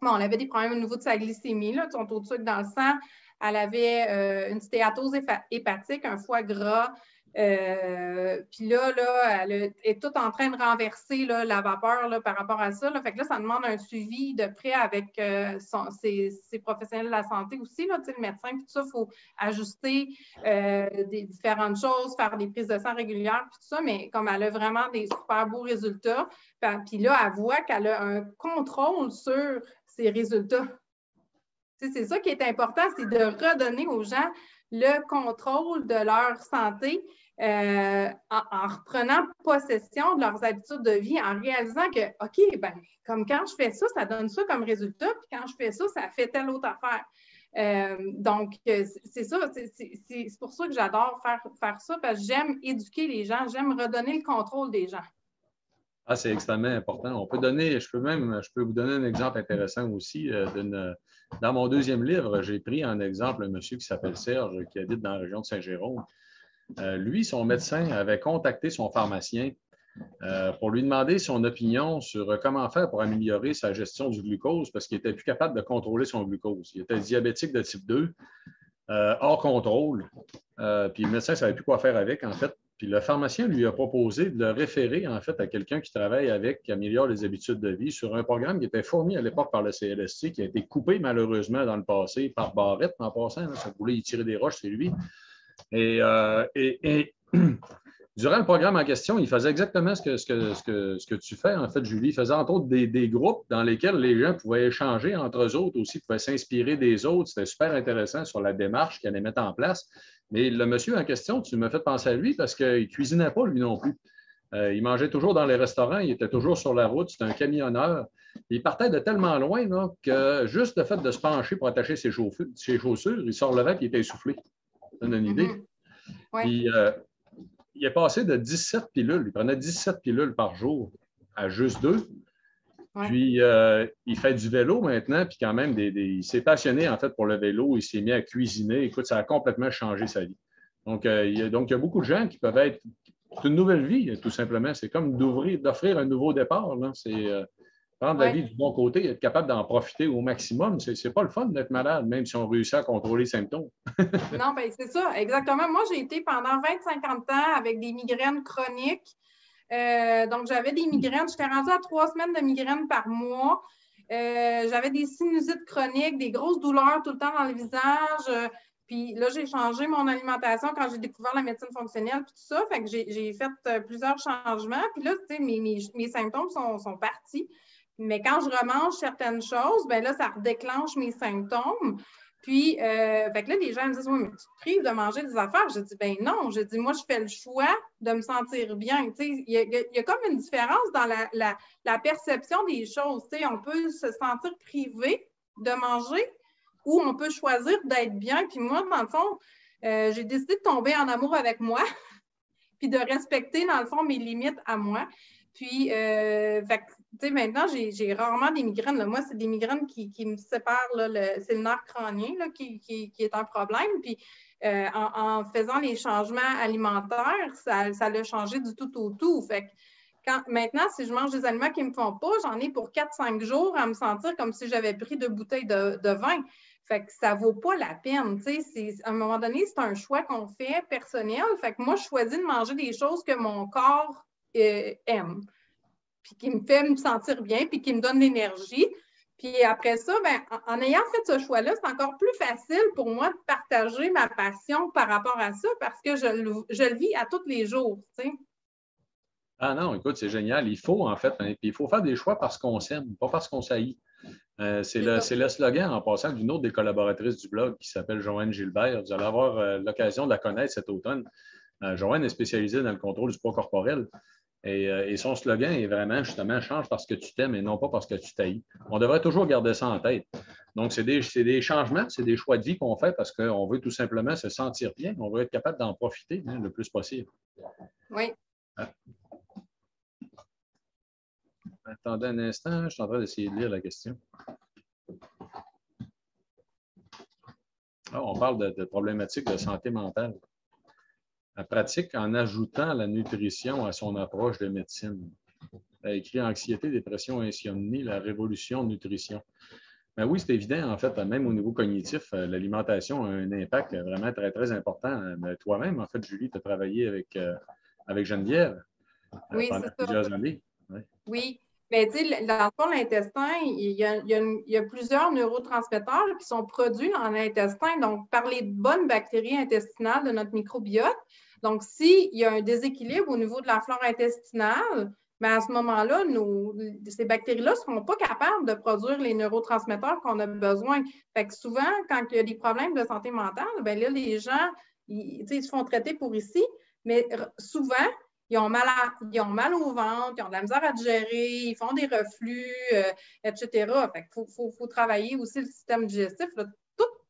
[SPEAKER 2] bon, elle avait des problèmes au niveau de sa glycémie, là, son taux de sucre dans le sang. Elle avait une stéatose hépatique, un foie gras. Puis là, elle est toute en train de renverser là, la vapeur là, par rapport à ça. Là. Fait que là, ça demande un suivi de près avec ses professionnels de la santé aussi, là, le médecin. Puis tout ça, il faut ajuster des différentes choses, faire des prises de sang régulières, puis tout ça. Mais comme elle a vraiment des super beaux résultats, puis là, elle voit qu'elle a un contrôle sur ses résultats. C'est ça qui est important, c'est de redonner aux gens le contrôle de leur santé en reprenant possession de leurs habitudes de vie, en réalisant que, OK, ben, comme quand je fais ça, ça donne ça comme résultat, puis quand je fais ça, ça fait telle autre affaire. Donc, c'est ça, c'est pour ça que j'adore faire ça, parce que j'aime éduquer les gens, j'aime redonner le contrôle des gens.
[SPEAKER 1] Ah, c'est extrêmement important. Je peux vous donner un exemple intéressant aussi. Dans mon 2e livre, j'ai pris en exemple un monsieur qui s'appelle Serge, qui habite dans la région de Saint-Jérôme. Lui, son médecin avait contacté son pharmacien pour lui demander son opinion sur comment faire pour améliorer sa gestion du glucose parce qu'il n'était plus capable de contrôler son glucose. Il était diabétique de type 2, hors contrôle. Puis le médecin ne savait plus quoi faire avec, en fait. Puis le pharmacien lui a proposé de le référer, en fait, à quelqu'un qui travaille avec, qui améliore les habitudes de vie sur un programme qui était fourni à l'époque par le CLSC, qui a été coupé malheureusement dans le passé par Barrette, en passant. Ça voulait y tirer des roches, c'est lui. Et Durant le programme en question, il faisait exactement ce que tu fais, en fait, Julie. Il faisait entre autres des groupes dans lesquels les gens pouvaient échanger entre eux autres aussi, pouvaient s'inspirer des autres. C'était super intéressant sur la démarche qu'il allait mettre en place. Mais le monsieur en question, tu m'as fait penser à lui parce qu'il ne cuisinait pas, lui non plus. Il mangeait toujours dans les restaurants, il était toujours sur la route, c'était un camionneur. Il partait de tellement loin là, que juste le fait de se pencher pour attacher ses chaussures, il se relevait et il était essoufflé. Ça donne une idée.
[SPEAKER 2] Ouais.
[SPEAKER 1] Puis, il est passé de 17 pilules, il prenait 17 pilules par jour à juste 2. Ouais. Puis, il fait du vélo maintenant, puis quand même, il s'est passionné en fait pour le vélo, il s'est mis à cuisiner. Écoute, ça a complètement changé sa vie. Donc, il y a beaucoup de gens qui peuvent être... C'est une nouvelle vie, tout simplement. C'est comme d'offrir un nouveau départ. C'est prendre la vie du bon côté, être capable d'en profiter au maximum. C'est pas le fun d'être malade, même si on réussit à contrôler les symptômes.
[SPEAKER 2] Non, bien, c'est ça, exactement. Moi, j'ai été pendant 20-50 ans avec des migraines chroniques. Donc, j'avais des migraines. J'étais rendue à 3 semaines de migraines par mois. J'avais des sinusites chroniques, des grosses douleurs tout le temps dans le visage. Puis là, j'ai changé mon alimentation quand j'ai découvert la médecine fonctionnelle puis tout ça. Fait que j'ai fait plusieurs changements. Puis là, tu sais, mes symptômes sont partis. Mais quand je remange certaines choses, bien là, ça redéclenche mes symptômes. Puis, fait que là, les gens me disent, oui, mais tu te prives de manger des affaires. Je dis, ben non. Je dis, moi, je fais le choix de me sentir bien. Tu sais, il y a comme une différence dans la perception des choses. Tu sais, on peut se sentir privé de manger ou on peut choisir d'être bien. Puis moi, dans le fond, j'ai décidé de tomber en amour avec moi puis de respecter, dans le fond, mes limites à moi. Puis, fait tu sais, maintenant, j'ai rarement des migraines. Là. Moi, c'est des migraines qui me séparent. C'est le nerf crânien là, qui est un problème. Puis, en faisant les changements alimentaires, ça l'a changé du tout au tout. Fait que maintenant, si je mange des aliments qui ne me font pas, j'en ai pour 4-5 jours à me sentir comme si j'avais pris 2 bouteilles de vin. Fait que ça ne vaut pas la peine. À un moment donné, c'est un choix qu'on fait personnel. Fait que moi, je choisis de manger des choses que mon corps aime, puis qui me fait me sentir bien, puis qui me donne l'énergie. Puis après ça, ben, en ayant fait ce choix-là, c'est encore plus facile pour moi de partager ma passion par rapport à ça parce que je le vis à tous les jours. T'sais.
[SPEAKER 1] Ah non, écoute, c'est génial. Il faut, en fait, hein, puis il faut faire des choix parce qu'on s'aime, pas parce qu'on s'haït. C'est le slogan, en passant, d'une autre des collaboratrices du blog qui s'appelle Joanne Gilbert. Vous allez avoir l'occasion de la connaître cet automne. Joanne est spécialisée dans le contrôle du poids corporel. Et son slogan est vraiment, justement, change parce que tu t'aimes et non pas parce que tu t'haïs. On devrait toujours garder ça en tête. Donc, c'est des changements, c'est des choix de vie qu'on fait parce qu'on veut tout simplement se sentir bien. On veut être capable d'en profiter le plus possible.
[SPEAKER 2] Oui.
[SPEAKER 1] Attendez un instant, je suis en train d'essayer de lire la question. On parle de problématiques de santé mentale. La pratique en ajoutant la nutrition à son approche de médecine. Elle a écrit Anxiété, dépression, insomnie, la révolution nutrition. Ben oui, c'est évident, en fait, même au niveau cognitif, l'alimentation a un impact vraiment très, très important. Toi-même, en fait, Julie, tu as travaillé avec Geneviève pendant plusieurs années.
[SPEAKER 2] Ouais. Oui. Mais tu sais, dans le fond, l'intestin, il y a plusieurs neurotransmetteurs qui sont produits dans l'intestin, donc par les bonnes bactéries intestinales de notre microbiote. Donc, s'il y a un déséquilibre au niveau de la flore intestinale, bien à ce moment-là, ces bactéries-là ne seront pas capables de produire les neurotransmetteurs qu'on a besoin. Fait que souvent, quand il y a des problèmes de santé mentale, bien là, les gens, ils se font traiter pour ici, mais souvent, ils ont mal au ventre, ils ont de la misère à digérer, ils font des reflux, etc. Fait qu'il faut travailler aussi le système digestif. Là.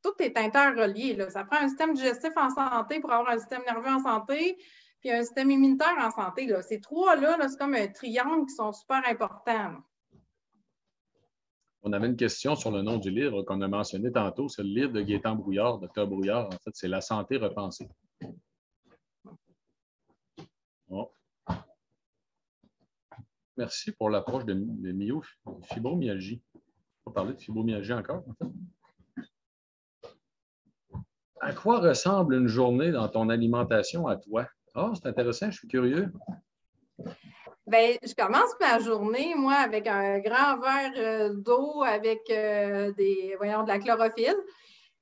[SPEAKER 2] Tout est interrelié. Là. Ça prend un système digestif en santé pour avoir un système nerveux en santé, puis un système immunitaire en santé. Là. Ces trois-là, c'est comme un triangle qui sont super importants. Là.
[SPEAKER 1] On avait une question sur le nom du livre qu'on a mentionné tantôt. C'est le livre de Gaétan Brouillard, Dr. Brouillard. En fait, c'est La santé repensée. Bon. Merci pour l'approche de myofibomyalgie. On va parler de fibromyalgie encore, en fait. À quoi ressemble une journée dans ton alimentation à toi? Ah, c'est intéressant, je suis curieux.
[SPEAKER 2] Bien, je commence ma journée, moi, avec un grand verre d'eau avec de la chlorophylle.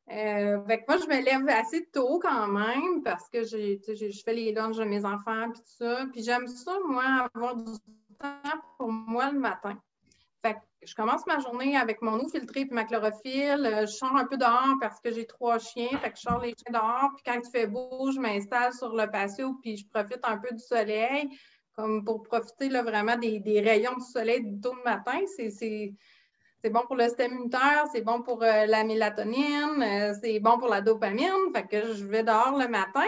[SPEAKER 2] Fait que moi, je me lève assez tôt quand même parce que je fais les lunchs de mes enfants puis tout ça. Puis j'aime ça, moi, avoir du temps pour moi le matin. Fait que je commence ma journée avec mon eau filtrée et ma chlorophylle. Je sors un peu dehors parce que j'ai 3 chiens. Fait que je sors les chiens dehors. Puis quand il fait beau, je m'installe sur le patio puis je profite un peu du soleil comme pour profiter là, vraiment des rayons du soleil tôt le matin. C'est bon pour le système immunitaire, c'est bon pour la mélatonine, c'est bon pour la dopamine. Fait que je vais dehors le matin.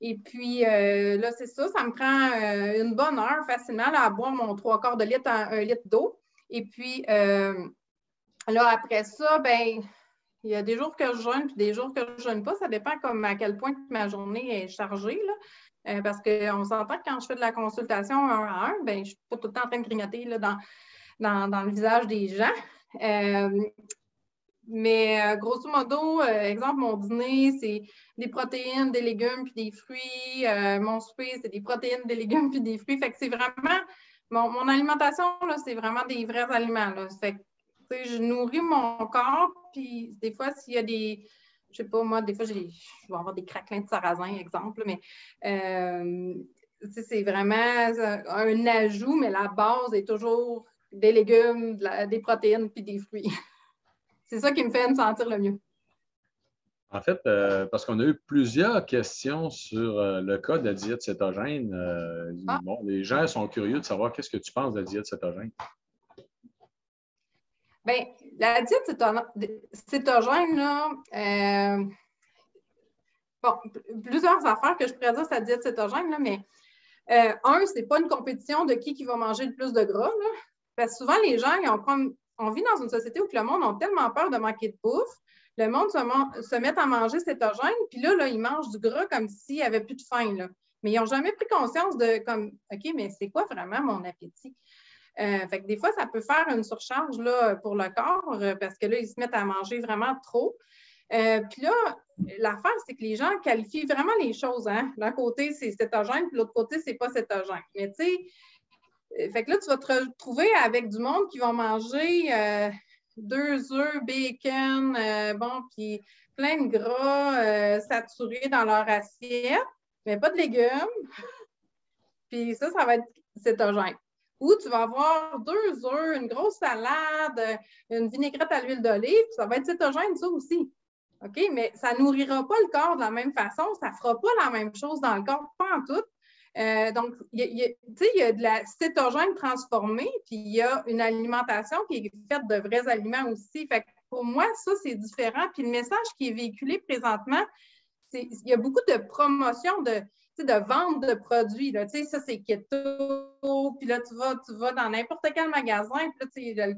[SPEAKER 2] Et puis, là, c'est ça, ça me prend une bonne heure facilement là, à boire mon 3/4 de litre à 1 litre d'eau. Et puis, là, après ça, ben, il y a des jours que je jeûne puis des jours que je ne jeûne pas. Ça dépend comme à quel point ma journée est chargée, là. Parce qu'on s'entend que quand je fais de la consultation 1 à 1, ben, je ne suis pas tout le temps en train de grignoter là, dans le visage des gens. Mais grosso modo, exemple, mon dîner, c'est des protéines, des légumes puis des fruits. Mon souper, c'est des protéines, des légumes puis des fruits. Fait que c'est vraiment, mon alimentation, là, c'est vraiment des vrais aliments. Là. Fait que, je nourris mon corps, puis des fois, s'il y a des, je sais pas, moi, des fois, je vais avoir des craquelins de sarrasin, exemple, mais c'est vraiment un ajout, mais la base est toujours des légumes, des protéines puis des fruits. C'est ça qui me fait me sentir le mieux.
[SPEAKER 1] En fait, parce qu'on a eu plusieurs questions sur le cas de la diète cétogène. Bon, les gens sont curieux de savoir qu'est-ce que tu penses de la diète cétogène.
[SPEAKER 2] Bien, la diète cétogène, là, bon, plusieurs affaires que je pourrais dire sur la diète cétogène, là, mais c'est pas une compétition de qui va manger le plus de gras. Là, parce que souvent, les gens, on vit dans une société où le monde a tellement peur de manquer de bouffe. Le monde se met à manger cétogène, puis là, ils mangent du gras comme s'il n'y avait plus de faim. Là. Mais ils n'ont jamais pris conscience de, comme, OK, mais c'est quoi vraiment mon appétit? Fait que des fois, ça peut faire une surcharge là, pour le corps parce que là, ils se mettent à manger vraiment trop. Puis là, l'affaire, c'est que les gens qualifient vraiment les choses. Hein? D'un côté, c'est cétogène, puis l'autre côté, c'est pas cétogène. Mais tu sais, fait que là, tu vas te retrouver avec du monde qui va manger 2 œufs, bacon, bon, puis plein de gras saturés dans leur assiette, mais pas de légumes. Puis ça va être cétogène. Ou tu vas avoir 2 œufs, une grosse salade, une vinaigrette à l'huile d'olive, ça va être cétogène, ça aussi. OK? Mais ça ne nourrira pas le corps de la même façon, ça ne fera pas la même chose dans le corps, pas en tout. Donc, il y a de la cétogène transformée, puis il y a une alimentation qui est faite de vrais aliments aussi. Fait que pour moi, ça, c'est différent. Puis le message qui est véhiculé présentement, il y a beaucoup de promotion de vente de produits. Là. Ça, c'est keto. Puis là, tu vas dans n'importe quel magasin, puis là,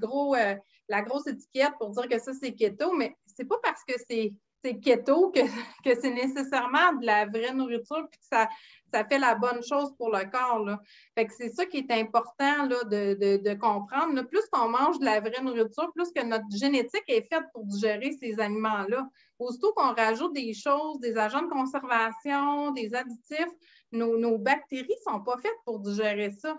[SPEAKER 2] la grosse étiquette pour dire que ça, c'est keto, mais c'est pas parce que c'est keto que c'est nécessairement de la vraie nourriture puis que ça fait la bonne chose pour le corps. Là. Fait que c'est ça qui est important là, de comprendre. Là. Plus qu'on mange de la vraie nourriture, plus que notre génétique est faite pour digérer ces aliments-là. Aussitôt qu'on rajoute des choses, des agents de conservation, des additifs, nos bactéries ne sont pas faites pour digérer ça.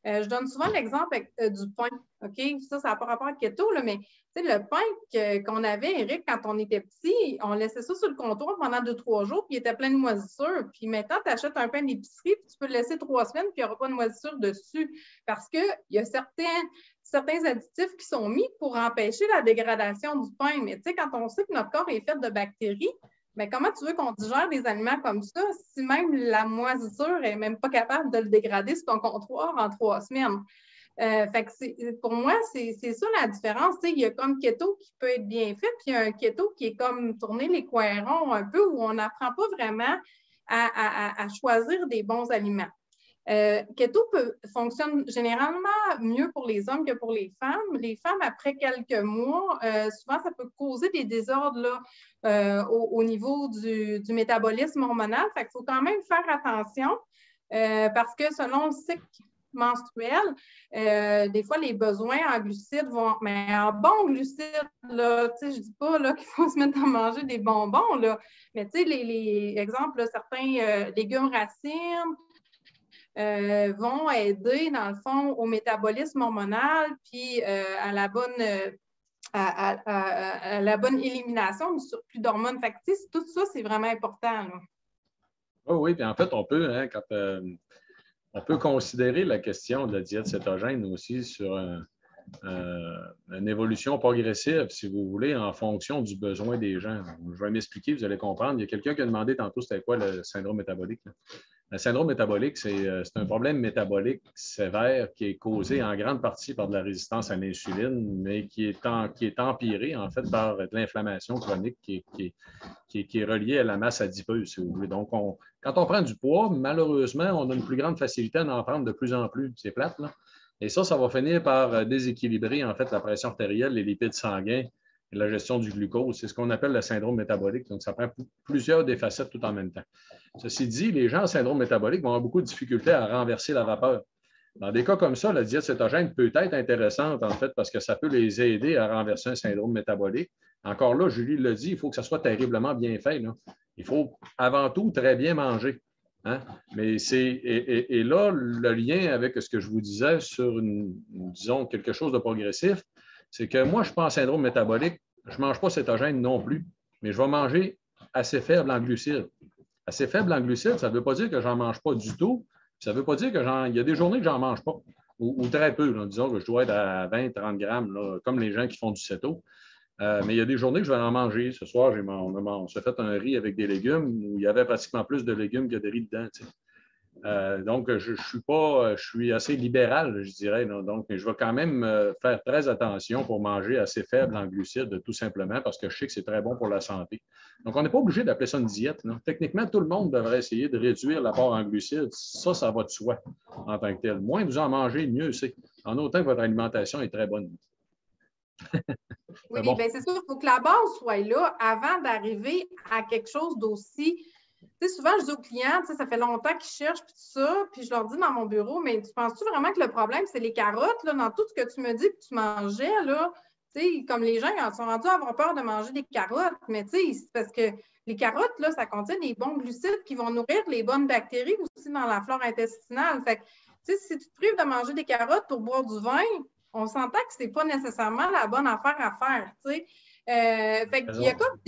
[SPEAKER 2] Je donne souvent l'exemple du pain. OK? Ça n'a pas rapport à keto, là, mais le pain qu'on avait, Eric, quand on était petit, on laissait ça sur le comptoir pendant 2-3 jours, puis il était plein de moisissures. Puis maintenant, tu achètes un pain d'épicerie, puis tu peux le laisser 3 semaines, puis il n'y aura pas de moisissures dessus. Parce qu'il y a certains additifs qui sont mis pour empêcher la dégradation du pain. Mais quand on sait que notre corps est fait de bactéries, mais comment tu veux qu'on digère des aliments comme ça si même la moisissure n'est même pas capable de le dégrader sur ton comptoir en 3 semaines? Fait que pour moi, c'est ça la différence. Il y a comme keto qui peut être bien fait, puis il y a un keto qui est comme tourner les coins ronds un peu où on n'apprend pas vraiment à choisir des bons aliments. Keto fonctionne généralement mieux pour les hommes que pour les femmes. Les femmes, après quelques mois, souvent, ça peut causer des désordres là, au niveau du métabolisme hormonal. Fait qu'il faut quand même faire attention parce que selon le cycle menstruel, des fois, les besoins en glucides vont... Mais en bons glucides, là, je ne dis pas là, qu'il faut se mettre à manger des bonbons, là, mais tu sais, les exemples, là, certains légumes racines, vont aider, dans le fond, au métabolisme hormonal puis à la bonne à la bonne élimination du surplus d'hormones. Fait que, tout ça, c'est vraiment important. Là.
[SPEAKER 1] Oh oui, puis en fait, on peut, hein, on peut considérer la question de la diète cétogène aussi sur une évolution progressive, si vous voulez, en fonction du besoin des gens. Je vais m'expliquer, vous allez comprendre. Il y a quelqu'un qui a demandé tantôt c'était quoi le syndrome métabolique. Là. Le syndrome métabolique, c'est un problème métabolique sévère qui est causé en grande partie par de la résistance à l'insuline, mais qui est empiré, en fait, par de l'inflammation chronique qui est reliée à la masse adipeuse, si vous voulez. Donc, quand on prend du poids, malheureusement, on a une plus grande facilité à en prendre de plus en plus. C'est plate, là. Et ça va finir par déséquilibrer, en fait, la pression artérielle, les lipides sanguins et la gestion du glucose. C'est ce qu'on appelle le syndrome métabolique. Donc, ça prend plusieurs des facettes tout en même temps. Ceci dit, les gens en syndrome métabolique vont avoir beaucoup de difficultés à renverser la vapeur. Dans des cas comme ça, la diète cétogène peut être intéressante, en fait, parce que ça peut les aider à renverser un syndrome métabolique. Encore là, Julie le dit, il faut que ça soit terriblement bien fait. Là. Il faut avant tout très bien manger. Hein? Mais et là, le lien avec ce que je vous disais sur, disons, quelque chose de progressif, c'est que moi, je suis pas en syndrome métabolique, je ne mange pas cétogène non plus, mais je vais manger assez faible en glucides. Assez faible en glucides, ça ne veut pas dire que je n'en mange pas du tout. Ça ne veut pas dire qu'il y a des journées que je n'en mange pas, ou très peu. Là, disons que je dois être à 20-30 grammes, là, comme les gens qui font du céto. Mais il y a des journées que je vais en manger. Ce soir, on s'est fait un riz avec des légumes où il y avait pratiquement plus de légumes que de riz dedans. Donc, je suis assez libéral, je dirais. Là. Donc, mais je vais quand même faire très attention pour manger assez faible en glucides, tout simplement, parce que je sais que c'est très bon pour la santé. Donc, on n'est pas obligé d'appeler ça une diète. Non? Techniquement, tout le monde devrait essayer de réduire l'apport en glucides. Ça va de soi en tant que tel. Moins vous en mangez, mieux c'est. En autant que votre alimentation est très bonne.
[SPEAKER 2] Oui, bon. Bien, c'est sûr, il faut que la base soit là avant d'arriver à quelque chose d'aussi. Tu sais, souvent, je dis aux clients, tu sais, ça fait longtemps qu'ils cherchent, puis tout ça, puis je leur dis dans mon bureau, mais tu penses-tu vraiment que le problème, c'est les carottes, là, dans tout ce que tu me dis que tu mangeais, là, tu sais, comme les gens ils sont rendus à avoir peur de manger des carottes, mais tu sais, c'est parce que les carottes, là, ça contient des bons glucides qui vont nourrir les bonnes bactéries aussi dans la flore intestinale. Fait que, tu sais, si tu te prives de manger des carottes pour boire du vin, on s'entend que ce n'est pas nécessairement la bonne affaire à faire, tu sais. Fait qu'il y a comme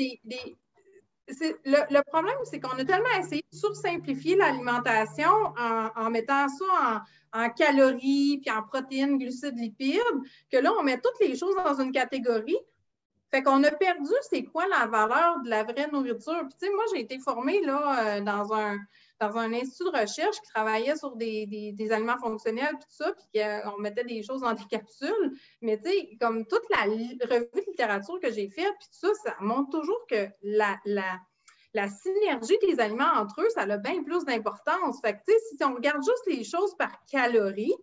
[SPEAKER 2] le problème, c'est qu'on a tellement essayé de sursimplifier l'alimentation en mettant ça en calories, puis en protéines, glucides, lipides, que là, on met toutes les choses dans une catégorie. Fait qu'on a perdu c'est quoi la valeur de la vraie nourriture. Puis, tu sais, moi, j'ai été formée là, dans un institut de recherche qui travaillait sur des aliments fonctionnels, puis tout ça, puis on mettait des choses dans des capsules. Mais tu sais, comme toute la revue de littérature que j'ai faite, puis tout ça, ça montre toujours que la synergie des aliments entre eux, ça a bien plus d'importance. Fait que, tu sais, si on regarde juste les choses par calories,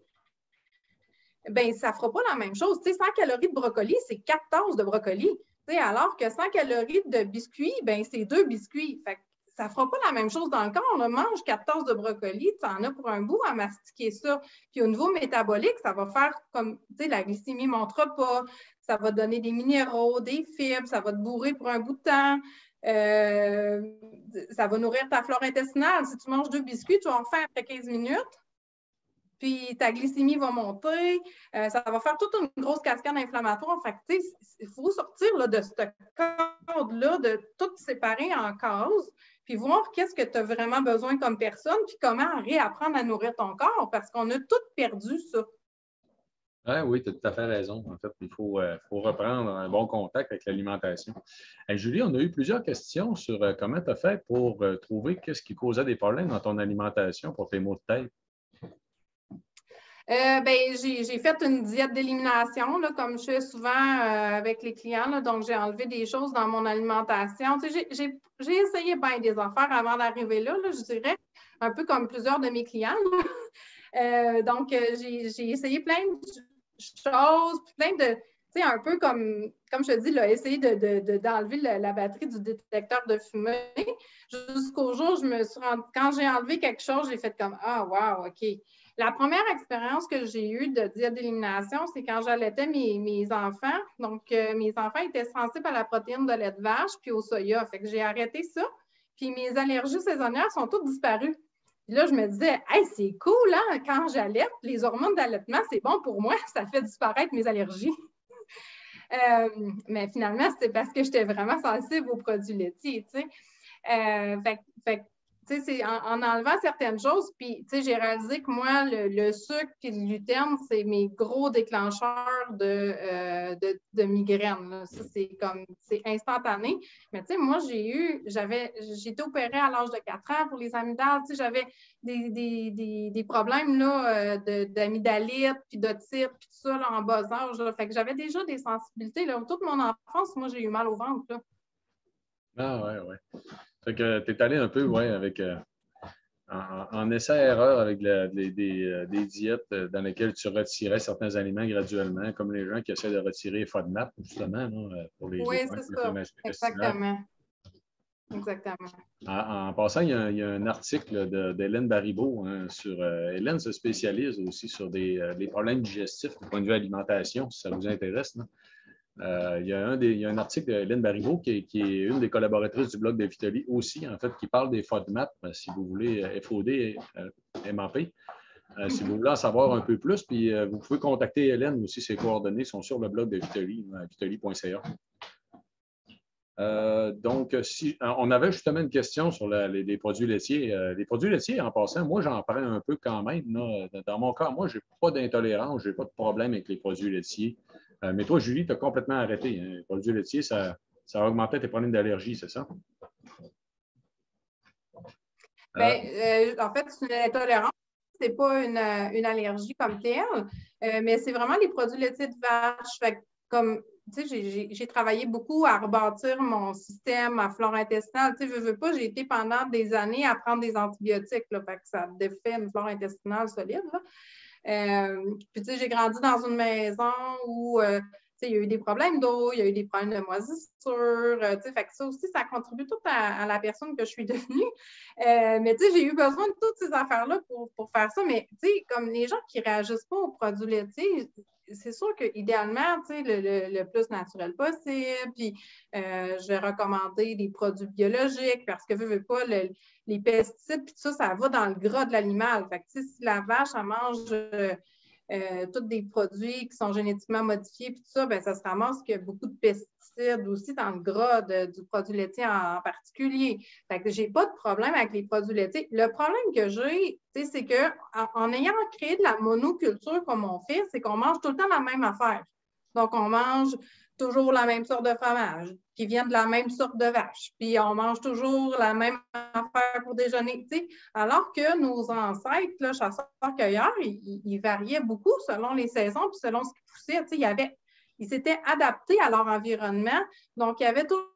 [SPEAKER 2] bien, ça ne fera pas la même chose. Tu sais, 100 calories de brocoli, c'est 4 tasses de brocoli. Tu sais, alors que 100 calories de biscuits, bien, c'est 2 biscuits. Fait que ça ne fera pas la même chose dans le corps. On mange 4 tasses de brocoli, tu en as pour un bout à mastiquer ça. Puis au niveau métabolique, ça va faire comme, tu sais, la glycémie ne montera pas, ça va donner des minéraux, des fibres, ça va te bourrer pour un bout de temps. Ça va nourrir ta flore intestinale. Si tu manges 2 biscuits, tu vas en faire après 15 minutes. Puis ta glycémie va monter, ça va faire toute une grosse cascade inflammatoire. Fait que, tu sais, il faut sortir là, de ce cadre-là, de tout séparer en cases, puis voir qu'est-ce que tu as vraiment besoin comme personne, puis comment réapprendre à nourrir ton corps, parce qu'on a tout perdu ça.
[SPEAKER 1] Oui, tu as tout à fait raison. En fait, il faut reprendre un bon contact avec l'alimentation. Julie, on a eu plusieurs questions sur comment tu as fait pour trouver qu'est-ce qui causait des problèmes dans ton alimentation pour tes maux de tête.
[SPEAKER 2] J'ai fait une diète d'élimination, comme je fais souvent avec les clients. Là, donc, j'ai enlevé des choses dans mon alimentation. Tu sais, j'ai essayé bien des affaires avant d'arriver là, je dirais, un peu comme plusieurs de mes clients. Donc, j'ai essayé plein de choses, plein de, tu sais, un peu comme je te dis, là, essayer d'enlever la batterie du détecteur de fumée. Jusqu'au jour où je me suis rendue, quand j'ai enlevé quelque chose, j'ai fait comme, ah, wow, OK. La première expérience que j'ai eue de diète d'élimination, c'est quand j'allaitais mes enfants. Donc, mes enfants étaient sensibles à la protéine de lait de vache puis au soya. Fait que j'ai arrêté ça. Puis mes allergies saisonnières sont toutes disparues. Puis là, je me disais, hey, c'est cool, hein? Quand j'allaite, les hormones d'allaitement, c'est bon pour moi. Ça fait disparaître mes allergies. Mais finalement, c'était parce que j'étais vraiment sensible aux produits laitiers, tu sais. Tu sais, c'est en enlevant certaines choses, puis, tu sais, j'ai réalisé que moi, le sucre et le gluten, c'est mes gros déclencheurs de migraine, là. Ça, c'est instantané. Mais, tu sais, moi, j'ai été opérée à l'âge de 4 ans pour les amygdales. Tu sais, j'avais des problèmes, là, d'amygdalite, puis d'otite, puis tout ça, là, en bas âge, là. Fait que j'avais déjà des sensibilités, là. Toute mon enfance, moi, j'ai eu mal au ventre, là.
[SPEAKER 1] Ah, ouais, ouais. Fait que tu es allé un peu, ouais, avec en essai-erreur avec des diètes dans lesquelles tu retirais certains aliments graduellement, comme les gens qui essaient de retirer les FODMAP, justement, là, pour
[SPEAKER 2] Oui,
[SPEAKER 1] problèmes
[SPEAKER 2] c'est ça.
[SPEAKER 1] intestinales.
[SPEAKER 2] Exactement. Exactement.
[SPEAKER 1] En passant, il y a un article d'Hélène Baribeau, hein, sur. Hélène se spécialise aussi sur des problèmes digestifs du point de vue alimentation, si ça vous intéresse, là. Il y a un article d'Hélène Baribeau qui est une des collaboratrices du blog de Vitali aussi, en fait, qui parle des FODMAP, si vous voulez, FOD, MAP. Si vous voulez en savoir un peu plus, puis vous pouvez contacter Hélène aussi, ses coordonnées sont sur le blog de Vitali, vitali.ca. Donc, on avait justement une question sur les produits laitiers. Les produits laitiers, en passant, moi, j'en prends un peu quand même, là. Dans mon cas, moi, je n'ai pas d'intolérance, je n'ai pas de problème avec les produits laitiers. Mais toi, Julie, tu as complètement arrêté, hein. Les produits laitiers, ça augmentait tes problèmes d'allergie, c'est ça?
[SPEAKER 2] En fait, c'est une intolérance. Ce n'est pas une allergie comme telle, mais c'est vraiment les produits laitiers de vache. Fait que, comme, tu sais, j'ai travaillé beaucoup à rebâtir mon système, ma flore intestinale. Tu sais, je veux pas, j'ai été pendant des années à prendre des antibiotiques, là, fait que ça défait une flore intestinale solide, là. Puis, tu sais, j'ai grandi dans une maison où il y a eu des problèmes d'eau, il y a eu des problèmes de moisissure. Fait que ça aussi, ça contribue tout à la personne que je suis devenue. Mais j'ai eu besoin de toutes ces affaires-là pour faire ça. Mais comme les gens qui ne réagissent pas aux produits laitiers, c'est sûr qu'idéalement, le plus naturel possible. Puis, je vais recommander des produits biologiques parce que, veux pas, les pesticides, puis tout ça, ça va dans le gras de l'animal. Fait que, si la vache, elle mange tous des produits qui sont génétiquement modifiés, puis tout ça, bien, ça se ramasse qu'il y a beaucoup de pesticides aussi dans le gras du produit laitier en particulier. Fait que j'ai pas de problème avec les produits laitiers. Le problème que j'ai, c'est qu'en ayant créé de la monoculture comme on fait, c'est qu'on mange tout le temps la même affaire. Donc, on mange toujours la même sorte de fromage qui vient de la même sorte de vache. Puis, on mange toujours la même affaire pour déjeuner. Alors que nos ancêtres, là, chasseurs-cueilleurs, ils variaient beaucoup selon les saisons puis selon ce qui poussait. Ils s'étaient adaptés à leur environnement. Donc, il y avait toujours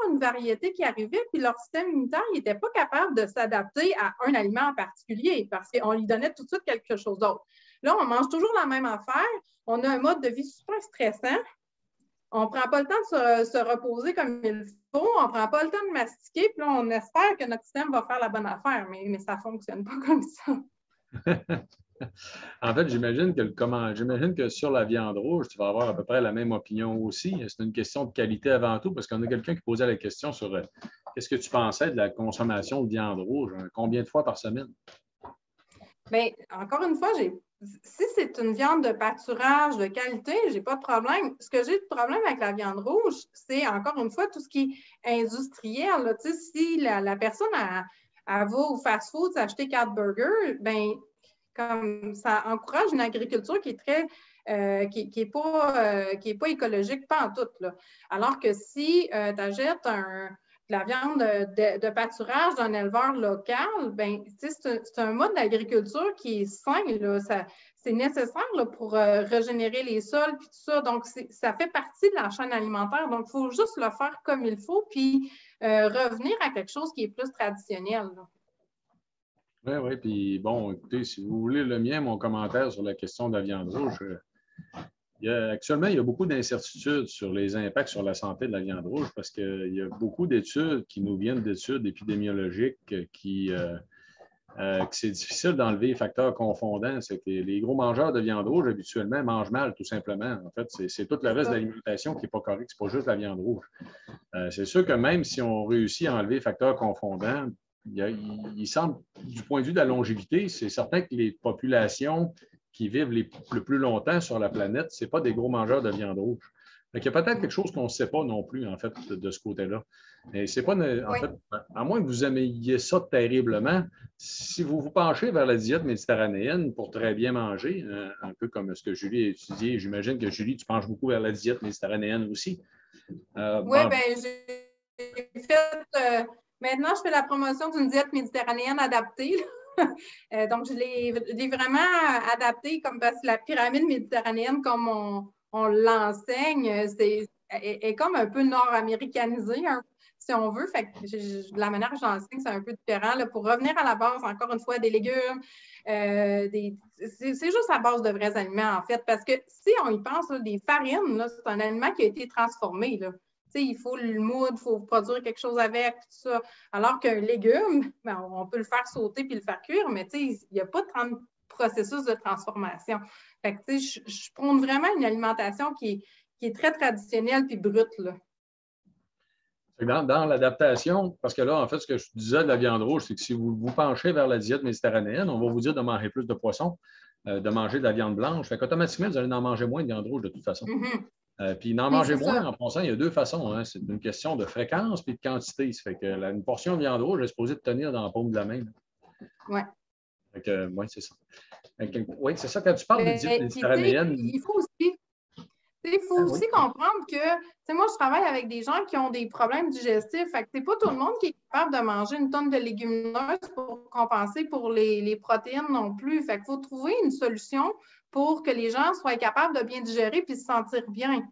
[SPEAKER 2] une variété qui arrivait, puis leur système immunitaire n'était pas capable de s'adapter à un aliment en particulier parce qu'on lui donnait tout de suite quelque chose d'autre. Là, on mange toujours la même affaire. On a un mode de vie super stressant. On ne prend pas le temps de se reposer comme il faut. On ne prend pas le temps de mastiquer. Puis là, on espère que notre système va faire la bonne affaire, mais ça ne fonctionne pas comme ça.
[SPEAKER 1] En fait, j'imagine que sur la viande rouge, tu vas avoir à peu près la même opinion aussi. C'est une question de qualité avant tout, parce qu'on a quelqu'un qui posait la question sur qu'est-ce que tu pensais de la consommation de viande rouge, hein, combien de fois par semaine?
[SPEAKER 2] Bien, encore une fois, si c'est une viande de pâturage de qualité, je n'ai pas de problème. Ce que j'ai de problème avec la viande rouge, c'est encore une fois tout ce qui est industriel. Là. Si la personne elle va au fast-food s'acheter 4 burgers, bien, comme ça encourage une agriculture qui est très qui n'est pas écologique, pas en tout. Là. Alors que si tu achètes de la viande de pâturage d'un éleveur local, ben, c'est un mode d'agriculture qui est sain. C'est nécessaire là, pour régénérer les sols puis tout ça. Donc, ça fait partie de la chaîne alimentaire. Donc, il faut juste le faire comme il faut puis revenir à quelque chose qui est plus traditionnel. Là.
[SPEAKER 1] Oui, oui. Puis bon, écoutez, si vous voulez le mien, mon commentaire sur la question de la viande rouge, actuellement, il y a beaucoup d'incertitudes sur les impacts sur la santé de la viande rouge parce qu'il y a beaucoup d'études qui nous viennent d'études épidémiologiques que c'est difficile d'enlever les facteurs confondants. C'est que les gros mangeurs de viande rouge, habituellement, mangent mal, tout simplement. En fait, c'est tout le reste de l'alimentation qui n'est pas correct. Ce n'est pas juste la viande rouge. C'est sûr que même si on réussit à enlever les facteurs confondants, il semble, du point de vue de la longévité, c'est certain que les populations qui vivent le plus longtemps sur la planète, ce n'est pas des gros mangeurs de viande rouge. Il y a peut-être quelque chose qu'on ne sait pas non plus, en fait, de ce côté-là. Et c'est pas, en fait, à moins que vous aimiez ça terriblement, si vous vous penchez vers la diète méditerranéenne pour très bien manger, un peu comme ce que Julie a étudié, j'imagine que Julie, tu penches beaucoup vers la diète méditerranéenne aussi.
[SPEAKER 2] Oui, bien, j'ai fait. Maintenant, je fais la promotion d'une diète méditerranéenne adaptée. Donc, je l'ai vraiment adaptée comme parce que la pyramide méditerranéenne, comme on l'enseigne, est comme un peu nord-américanisée, hein, si on veut. Fait que la manière que j'enseigne, c'est un peu différent. Là, pour revenir à la base, encore une fois, des légumes, c'est juste à base de vrais aliments, en fait. Parce que si on y pense, là, des farines, c'est un aliment qui a été transformé. Là. Il faut le moudre, il faut produire quelque chose avec, tout ça. Alors qu'un légume, ben, on peut le faire sauter puis le faire cuire, mais il n'y a pas de processus de transformation. Fait que, je prône vraiment une alimentation qui est très traditionnelle puis brute. Là.
[SPEAKER 1] Dans l'adaptation, parce que là, en fait, ce que je disais de la viande rouge, c'est que si vous vous penchez vers la diète méditerranéenne, on va vous dire de manger plus de poisson, de manger de la viande blanche. Fait qu'automatiquement, vous allez en manger moins de viande rouge de toute façon. Puis d'en manger moins, en passant, il y a deux façons. Hein. C'est une question de fréquence et de quantité. Ça fait que une portion de viande rouge est supposée tenir dans la paume de la main.
[SPEAKER 2] Oui.
[SPEAKER 1] Oui, c'est ça. Oui, c'est ça. Quand tu parles de diète méditerranéenne.
[SPEAKER 2] Il faut aussi comprendre que, moi, je travaille avec des gens qui ont des problèmes digestifs. Fait que c'est pas tout le monde qui est capable de manger une tonne de légumineuses pour compenser pour les protéines non plus. Fait qu'il faut trouver une solution pour que les gens soient capables de bien digérer puis se sentir bien.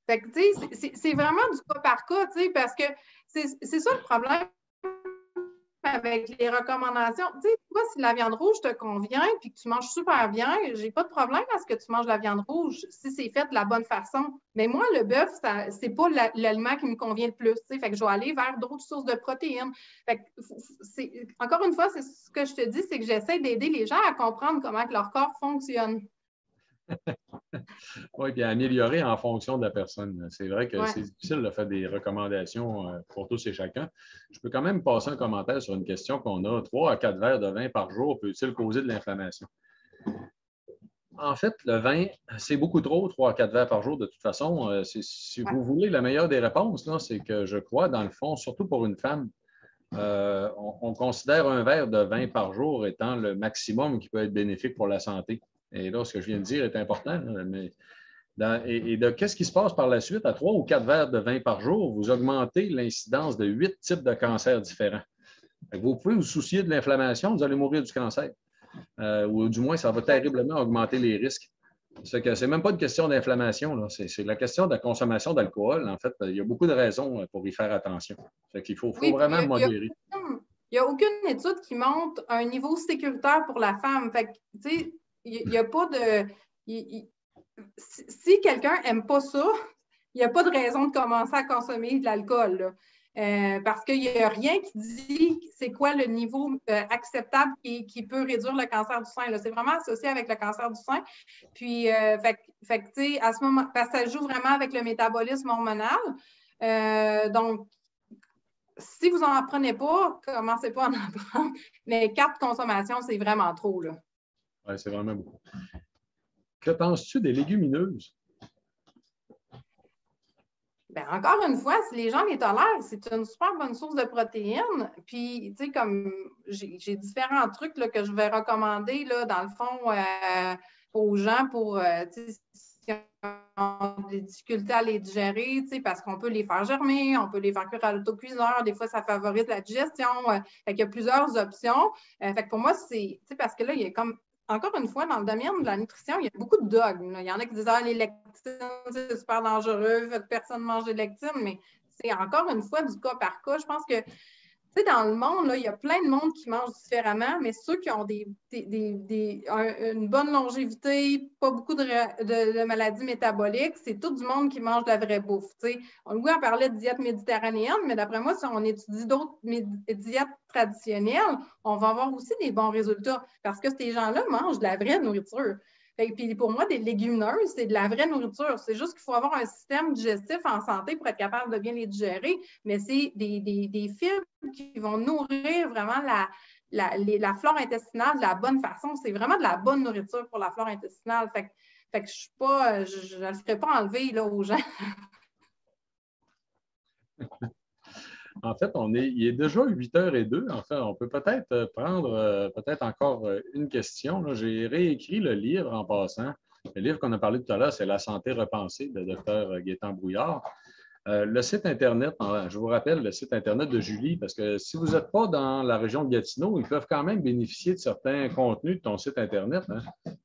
[SPEAKER 2] Fait que, c'est vraiment du cas par cas, parce que c'est ça le problème avec les recommandations. Tu sais, toi, si la viande rouge te convient et que tu manges super bien, j'ai pas de problème à ce que tu manges la viande rouge si c'est fait de la bonne façon. Mais moi, le bœuf, c'est pas l'aliment qui me convient le plus. Fait que je vais aller vers d'autres sources de protéines. Fait que encore une fois, c'est ce que je te dis, c'est que j'essaie d'aider les gens à comprendre comment que leur corps fonctionne.
[SPEAKER 1] Oui, puis à améliorer en fonction de la personne. C'est vrai que c'est difficile de faire des recommandations pour tous et chacun. Je peux quand même passer un commentaire sur une question qu'on a. 3 à 4 verres de vin par jour peut-il causer de l'inflammation? En fait, le vin, c'est beaucoup trop, 3 à 4 verres par jour de toute façon. Si vous voulez la meilleure des réponses, c'est que je crois, dans le fond, surtout pour une femme, on considère un verre de vin par jour étant le maximum qui peut être bénéfique pour la santé. Et là, ce que je viens de dire est important. Mais qu'est-ce qui se passe par la suite? À 3 ou 4 verres de vin par jour, vous augmentez l'incidence de 8 types de cancers différents. Vous pouvez vous soucier de l'inflammation, vous allez mourir du cancer. Ou du moins, ça va terriblement augmenter les risques. Ce n'est même pas une question d'inflammation, c'est la question de la consommation d'alcool. En fait, il y a beaucoup de raisons pour y faire attention. Il faut vraiment modérer.
[SPEAKER 2] Il n'y a aucune étude qui montre un niveau sécuritaire pour la femme. Fait que, tu sais, il n'y a pas de. Si quelqu'un n'aime pas ça, il n'y a pas de raison de commencer à consommer de l'alcool. Parce qu'il n'y a rien qui dit c'est quoi le niveau acceptable qui peut réduire le cancer du sein. C'est vraiment associé avec le cancer du sein. Puis, fait que, à ce moment, parce que ça joue vraiment avec le métabolisme hormonal. Donc, si vous n'en prenez pas, commencez pas à en prendre. Mais 4 consommations, c'est vraiment trop.
[SPEAKER 1] Oui, c'est vraiment beaucoup. Que penses-tu des légumineuses?
[SPEAKER 2] Bien, encore une fois, si les gens les tolèrent, c'est une super bonne source de protéines. Puis, tu sais, comme j'ai différents trucs là, que je vais recommander, là, dans le fond, aux gens pour, si on a des difficultés à les digérer, parce qu'on peut les faire germer, on peut les faire cuire à l'autocuiseur. Des fois, ça favorise la digestion. Fait qu'il y a plusieurs options. Fait que pour moi, c'est, parce que là, il y a comme encore une fois, dans le domaine de la nutrition, il y a beaucoup de dogmes. Il y en a qui disent les lectines, c'est super dangereux, personne ne mange des lectines, mais c'est encore une fois du cas par cas. Je pense que, dans le monde, là, il y a plein de monde qui mangent différemment, mais ceux qui ont une bonne longévité, pas beaucoup de maladies métaboliques, c'est tout du monde qui mange de la vraie bouffe. On parlait de diète méditerranéenne, mais d'après moi, si on étudie d'autres diètes traditionnelles, on va avoir aussi des bons résultats parce que ces gens-là mangent de la vraie nourriture. Puis pour moi, des légumineuses, c'est de la vraie nourriture. C'est juste qu'il faut avoir un système digestif en santé pour être capable de bien les digérer, mais c'est des fibres qui vont nourrir vraiment la flore intestinale de la bonne façon. C'est vraiment de la bonne nourriture pour la flore intestinale. Fait Fait que je ne le ferai pas enlever là, aux gens.
[SPEAKER 1] En fait, il est déjà 8h02. En fait, on peut peut-être prendre peut-être encore une question. J'ai réécrit le livre en passant. Le livre qu'on a parlé tout à l'heure, c'est La santé repensée de Dr. Gaétan Brouillard. Le site Internet, je vous rappelle le site Internet de Julie, parce que si vous n'êtes pas dans la région de Gatineau, ils peuvent quand même bénéficier de certains contenus de ton site Internet. Hein.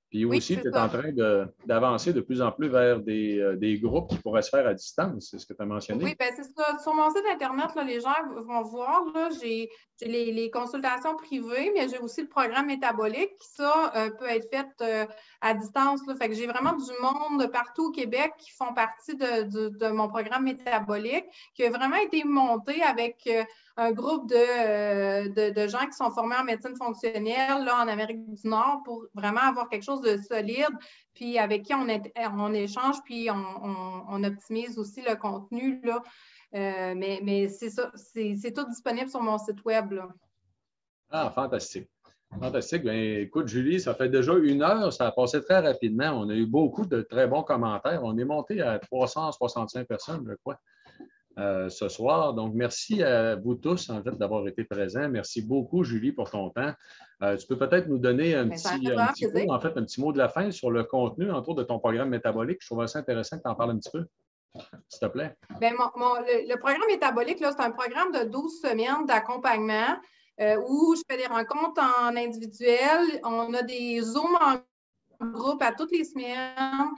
[SPEAKER 1] Puis
[SPEAKER 2] Oui,
[SPEAKER 1] aussi, tu es en train d'avancer de plus en plus vers des groupes qui pourraient se faire à distance, c'est ce que tu as mentionné.
[SPEAKER 2] Oui, bien c'est ça. Sur mon site Internet, là, les gens vont voir, j'ai les consultations privées, mais j'ai aussi le programme métabolique qui, ça, peut être fait à distance. Là. Fait que j'ai vraiment du monde partout au Québec qui font partie de mon programme métabolique, qui a vraiment été monté avec un groupe de gens qui sont formés en médecine fonctionnelle là, en Amérique du Nord pour vraiment avoir quelque chose de solide, puis avec qui on échange, puis on optimise aussi le contenu. Là. Mais c'est ça, c'est tout disponible sur mon site web. Là.
[SPEAKER 1] Ah, fantastique. Fantastique. Bien, écoute, Julie, ça fait déjà 1 heure, ça a passé très rapidement. On a eu beaucoup de très bons commentaires. On est monté à 365 personnes, je crois, ce soir. Donc, merci à vous tous, en fait, d'avoir été présents. Merci beaucoup, Julie, pour ton temps. Tu peux peut-être nous donner un petit mot de la fin sur le contenu, entre autres, de ton programme métabolique. Je trouve ça intéressant que tu en parles un petit peu, s'il te plaît.
[SPEAKER 2] Bien, le programme métabolique, c'est un programme de 12 semaines d'accompagnement où je fais des rencontres en individuel. On a des Zooms en groupe à toutes les semaines.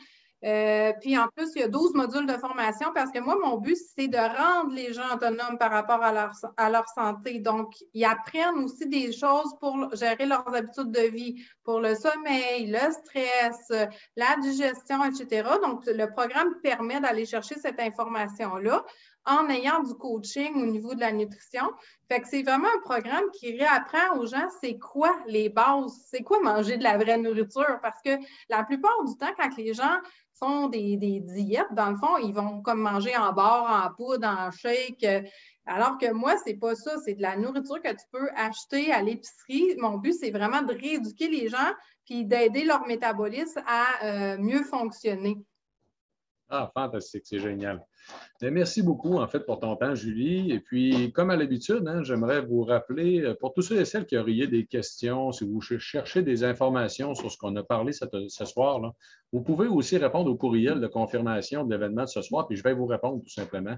[SPEAKER 2] Puis en plus, il y a 12 modules de formation parce que moi, mon but, c'est de rendre les gens autonomes par rapport à leur santé. Donc, ils apprennent aussi des choses pour gérer leurs habitudes de vie, pour le sommeil, le stress, la digestion, etc. Donc, le programme permet d'aller chercher cette information-là en ayant du coaching au niveau de la nutrition. Fait que c'est vraiment un programme qui réapprend aux gens c'est quoi les bases, c'est quoi manger de la vraie nourriture. Parce que la plupart du temps, quand les gens font des diètes, dans le fond, ils vont comme manger en barre, en poudre, en shake. Alors que moi, c'est pas ça. C'est de la nourriture que tu peux acheter à l'épicerie. Mon but, c'est vraiment de rééduquer les gens puis d'aider leur métabolisme à mieux fonctionner.
[SPEAKER 1] Ah, fantastique, c'est génial. Bien, merci beaucoup, en fait, pour ton temps, Julie. Et puis, comme à l'habitude, hein, j'aimerais vous rappeler, pour tous ceux et celles qui auraient des questions, si vous cherchez des informations sur ce qu'on a parlé ce soir, là, vous pouvez aussi répondre au courriel de confirmation de l'événement de ce soir, puis je vais vous répondre tout simplement.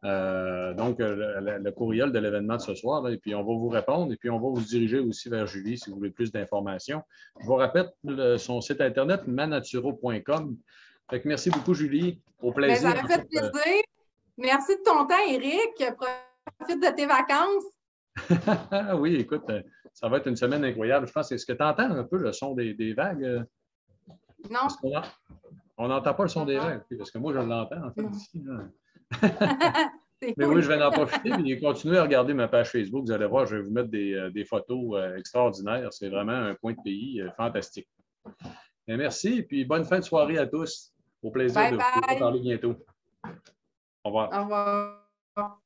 [SPEAKER 1] Donc, le courriel de l'événement de ce soir, là, et puis on va vous répondre, et puis on va vous diriger aussi vers Julie si vous voulez plus d'informations. Je vous rappelle son site internet, manaturo.com. Fait que merci beaucoup, Julie. Au plaisir.
[SPEAKER 2] Ça m'a fait plaisir. Merci de ton temps, Éric. Profite de tes vacances.
[SPEAKER 1] Oui, écoute, ça va être une semaine incroyable. Je pense, est-ce que tu entends un peu le son des vagues?
[SPEAKER 2] Non.
[SPEAKER 1] On n'entend pas le son des vagues, parce que moi, je l'entends, en fait, ici. Mais oui, je vais en profiter et continuer à regarder ma page Facebook. Vous allez voir, je vais vous mettre des photos extraordinaires. C'est vraiment un coin de pays fantastique. Et merci, et puis bonne fin de soirée à tous. Au plaisir de vous parler bientôt. Au revoir.
[SPEAKER 2] Au revoir.